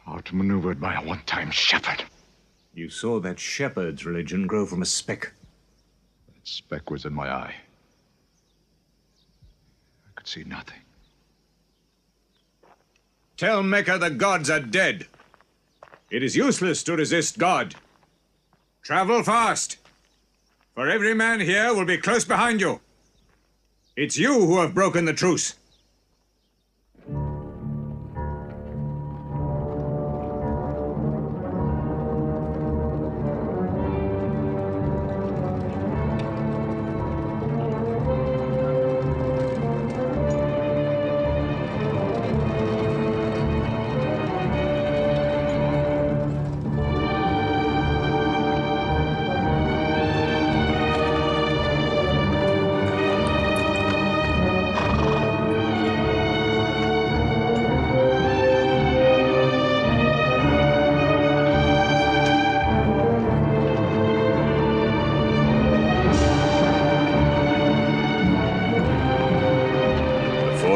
Outmaneuvered by a one-time shepherd. You saw that shepherd's religion grow from a speck. That speck was in my eye. I could see nothing. Tell Mecca the gods are dead. It is useless to resist God. Travel fast, for every man here will be close behind you. It's you who have broken the truce.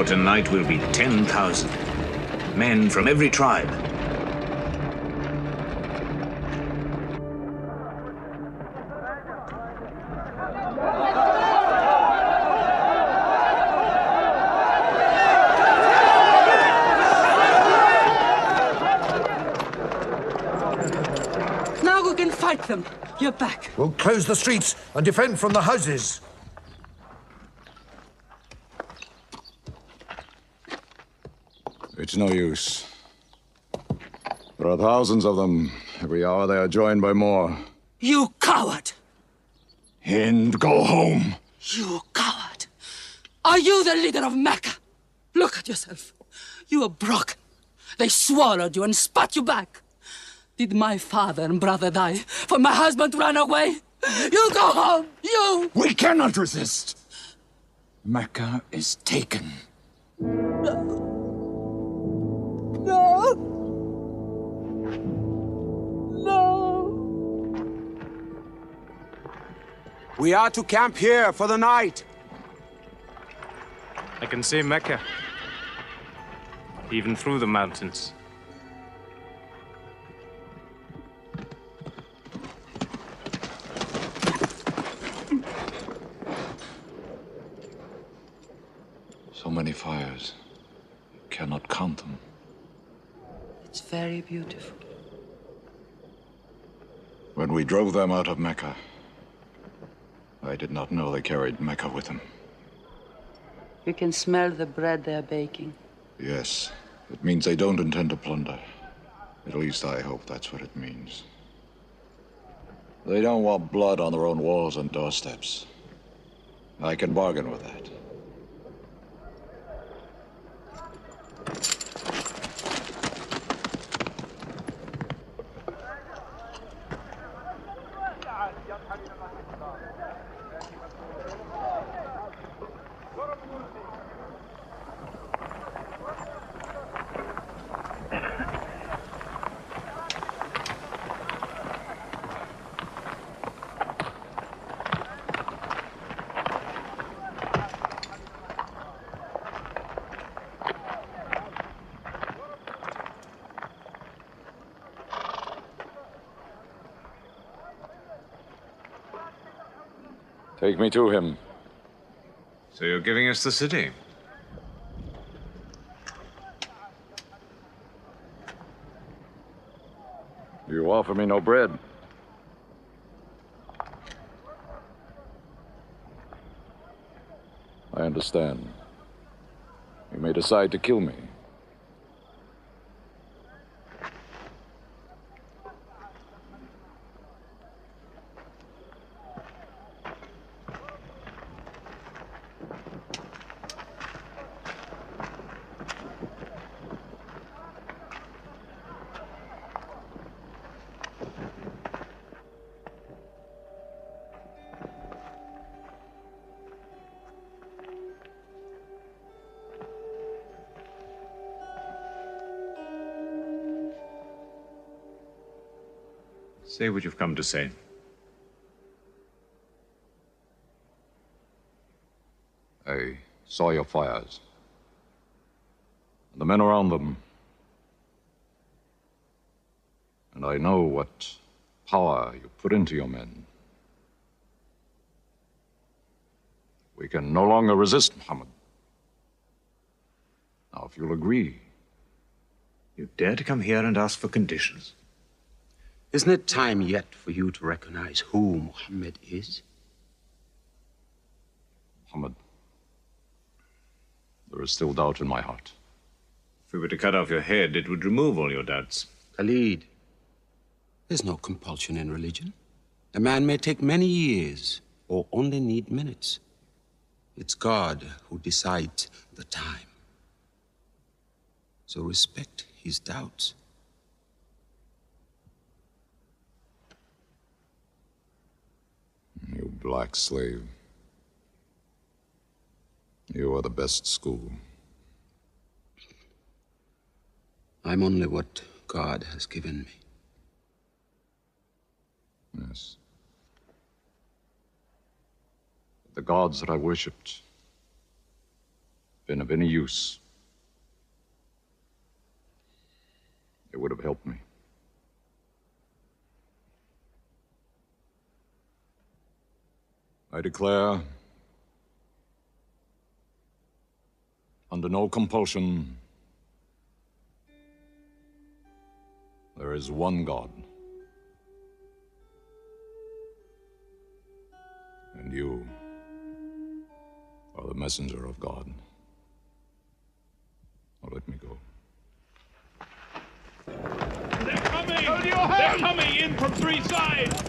Tonight will be 10,000 men from every tribe. Now we can fight them. You're back. We'll close the streets and defend from the houses. It's no use. There are thousands of them. Every hour they are joined by more. You coward! Hind, go home. You coward! Are you the leader of Mecca? Look at yourself. You are broken. They swallowed you and spat you back. Did my father and brother die for my husband to run away? You go home! You! We cannot resist! Mecca is taken. No! No! We are to camp here for the night. I can see Mecca, even through the mountains. So many fires. You cannot count them. It's very beautiful. When we drove them out of Mecca, I did not know they carried Mecca with them. You can smell the bread they are baking. Yes, it means they don't intend to plunder. At least I hope that's what it means. They don't want blood on their own walls and doorsteps. I can bargain with that. Take me to him. So you're giving us the city? You offer me no bread. I understand. You may decide to kill me. Say what you've come to say. I saw your fires. And the men around them. And I know what power you put into your men. We can no longer resist Muhammad. Now, if you'll agree. You dare to come here and ask for conditions? Isn't it time yet for you to recognize who Muhammad is? Muhammad, there is still doubt in my heart. If we were to cut off your head, it would remove all your doubts. Khalid, there's no compulsion in religion. A man may take many years or only need minutes. It's God who decides the time. So respect his doubts. You black slave. You are the best school. I'm only what God has given me. Yes. The gods that I worshipped been of any use. They would have helped me. I declare, under no compulsion, there is one God. And you are the messenger of God. Now let me go. They're coming! They're coming in from three sides!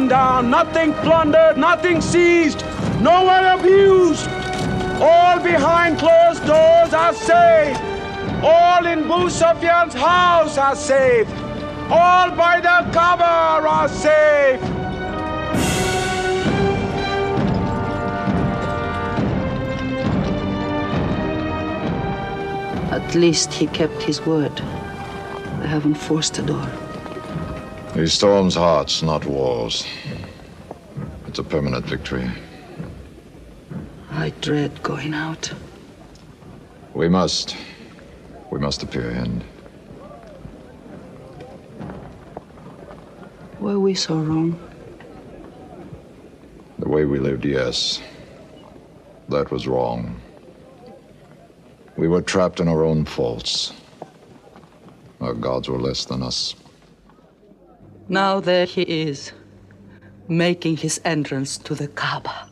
burned down, nothing plundered, nothing seized, no one abused. All behind closed doors are safe. All in Abu Sufyan's house are safe. All by the cover are safe. At least he kept his word. They haven't forced the door. He storms hearts, not walls. It's a permanent victory. I dread going out. We must appear in. Were we so wrong? The way we lived, yes. That was wrong. We were trapped in our own faults. Our gods were less than us. Now there he is, making his entrance to the Kaaba.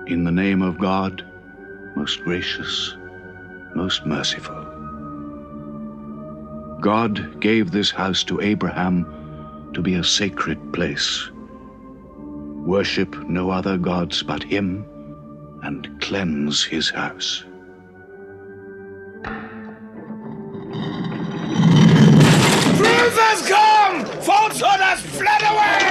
In the name of God, most gracious, most merciful. God gave this house to Abraham to be a sacred place. Worship no other gods but him, and cleanse his house. Truth has come! Falsehood has fled away!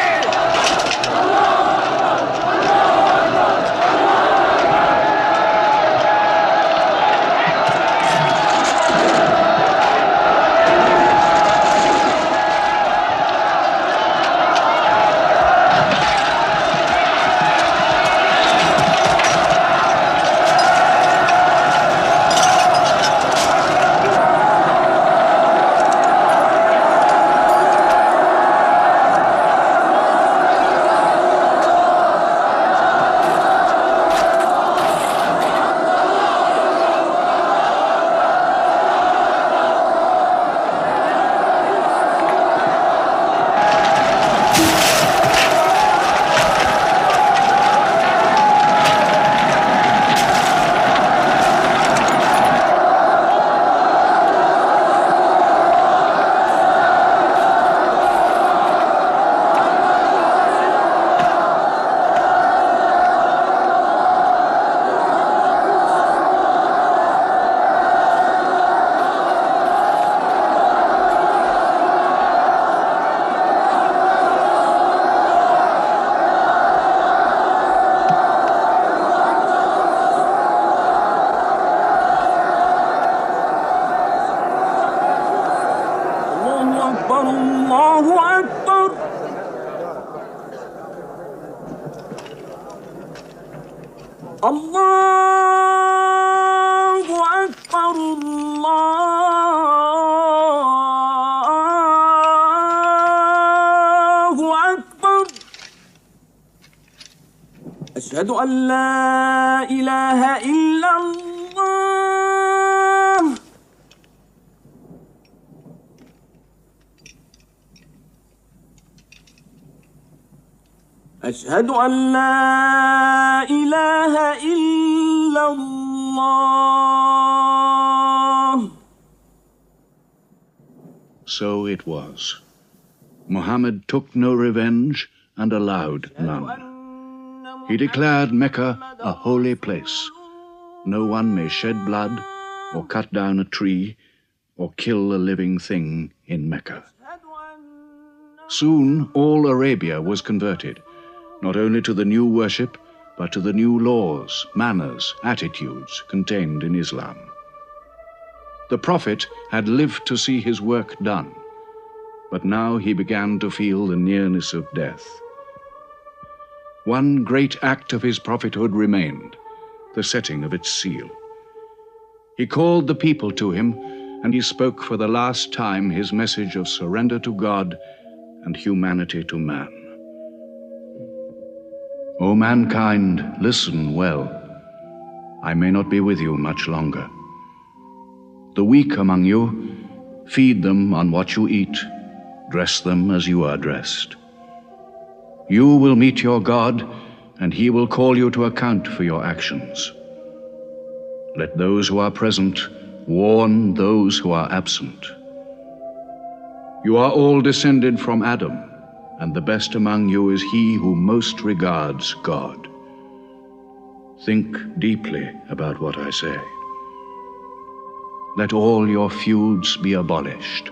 الله أشهد أن لا إله إلا الله. أشهد أن لا إله إلا الله. So it was. Muhammad took no revenge and allowed none. He declared Mecca a holy place. No one may shed blood, or cut down a tree, or kill a living thing in Mecca. Soon all Arabia was converted, not only to the new worship, but to the new laws, manners, attitudes contained in Islam. The Prophet had lived to see his work done, but now he began to feel the nearness of death. One great act of his prophethood remained, the setting of its seal. He called the people to him, and he spoke for the last time his message of surrender to God and humanity to man. O mankind, listen well. I may not be with you much longer. The weak among you, feed them on what you eat, dress them as you are dressed. You will meet your God, and he will call you to account for your actions. Let those who are present warn those who are absent. You are all descended from Adam, and the best among you is he who most regards God. Think deeply about what I say. Let all your feuds be abolished.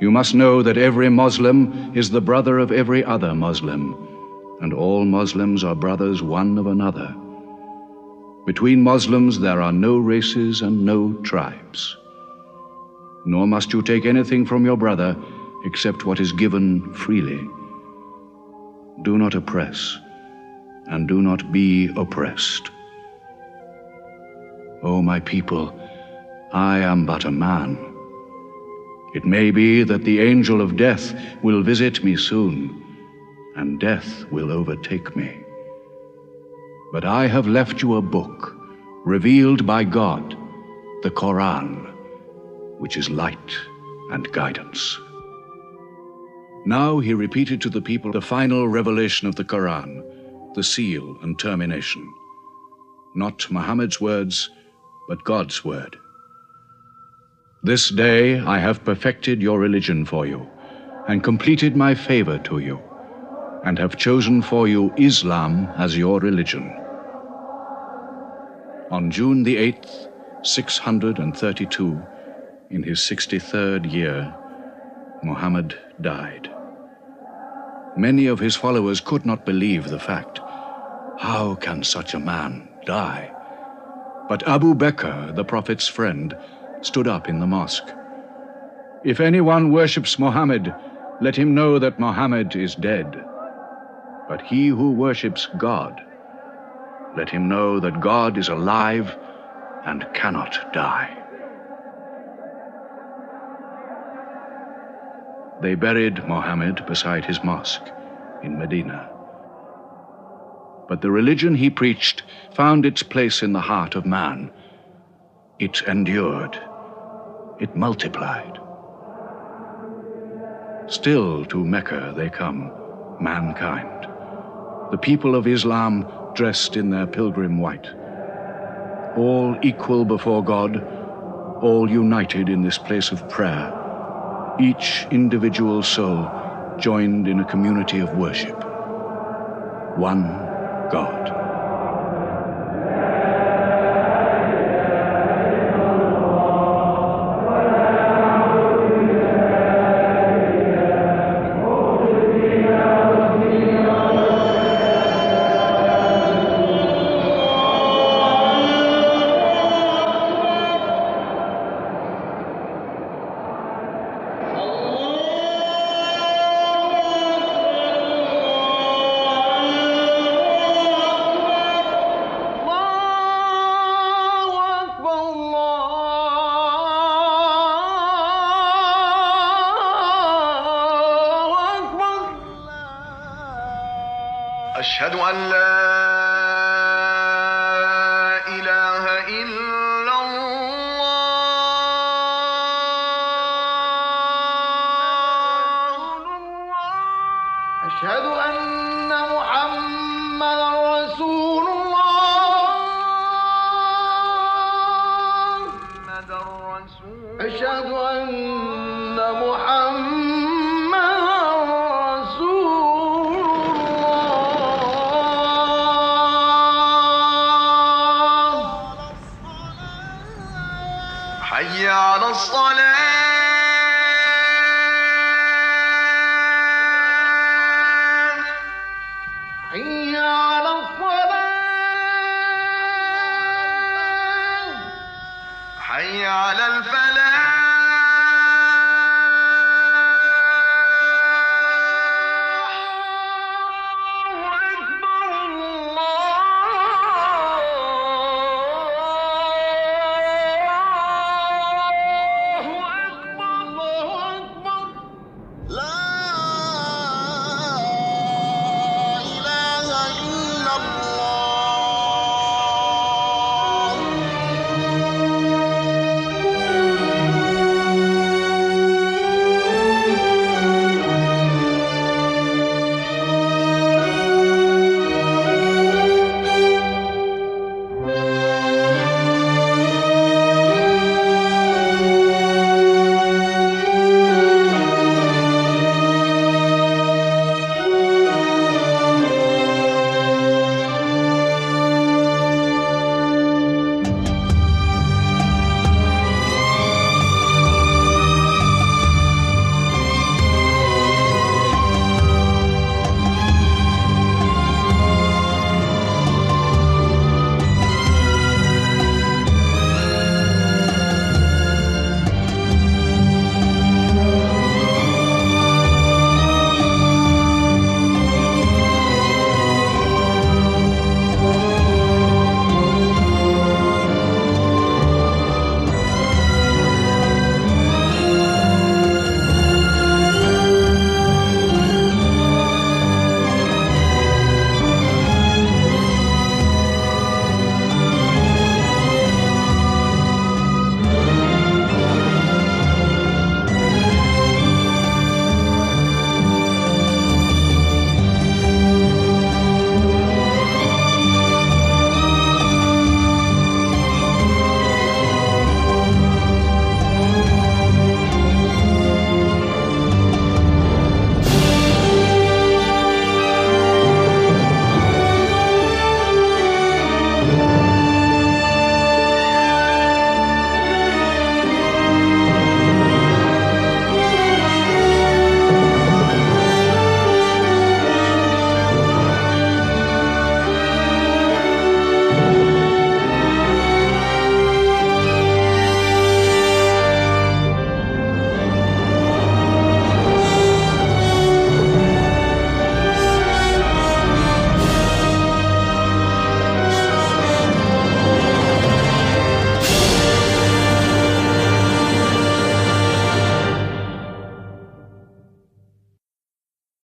You must know that every Muslim is the brother of every other Muslim, and all Muslims are brothers one of another. Between Muslims there are no races and no tribes. Nor must you take anything from your brother except what is given freely. Do not oppress, and do not be oppressed. O my people, I am but a man. It may be that the angel of death will visit me soon, and death will overtake me. But I have left you a book, revealed by God, the Quran, which is light and guidance. Now he repeated to the people the final revelation of the Quran, the seal and termination. Not Muhammad's words, but God's word. This day I have perfected your religion for you, and completed my favor to you, and have chosen for you Islam as your religion. On June the 8th, 632, in his 63rd year, Muhammad died. Many of his followers could not believe the fact. How can such a man die? But Abu Bakr, the Prophet's friend, stood up in the mosque. If anyone worships Muhammad, let him know that Muhammad is dead. But he who worships God, let him know that God is alive and cannot die. They buried Muhammad beside his mosque in Medina. But the religion he preached found its place in the heart of man. It endured. It multiplied. Still to Mecca they come, mankind. The people of Islam dressed in their pilgrim white. All equal before God, all united in this place of prayer. Each individual soul joined in a community of worship. One God. أشهد أن لا أن محمدا رسول الله حي على الصلاة حي على الصلاة حي على الفلاح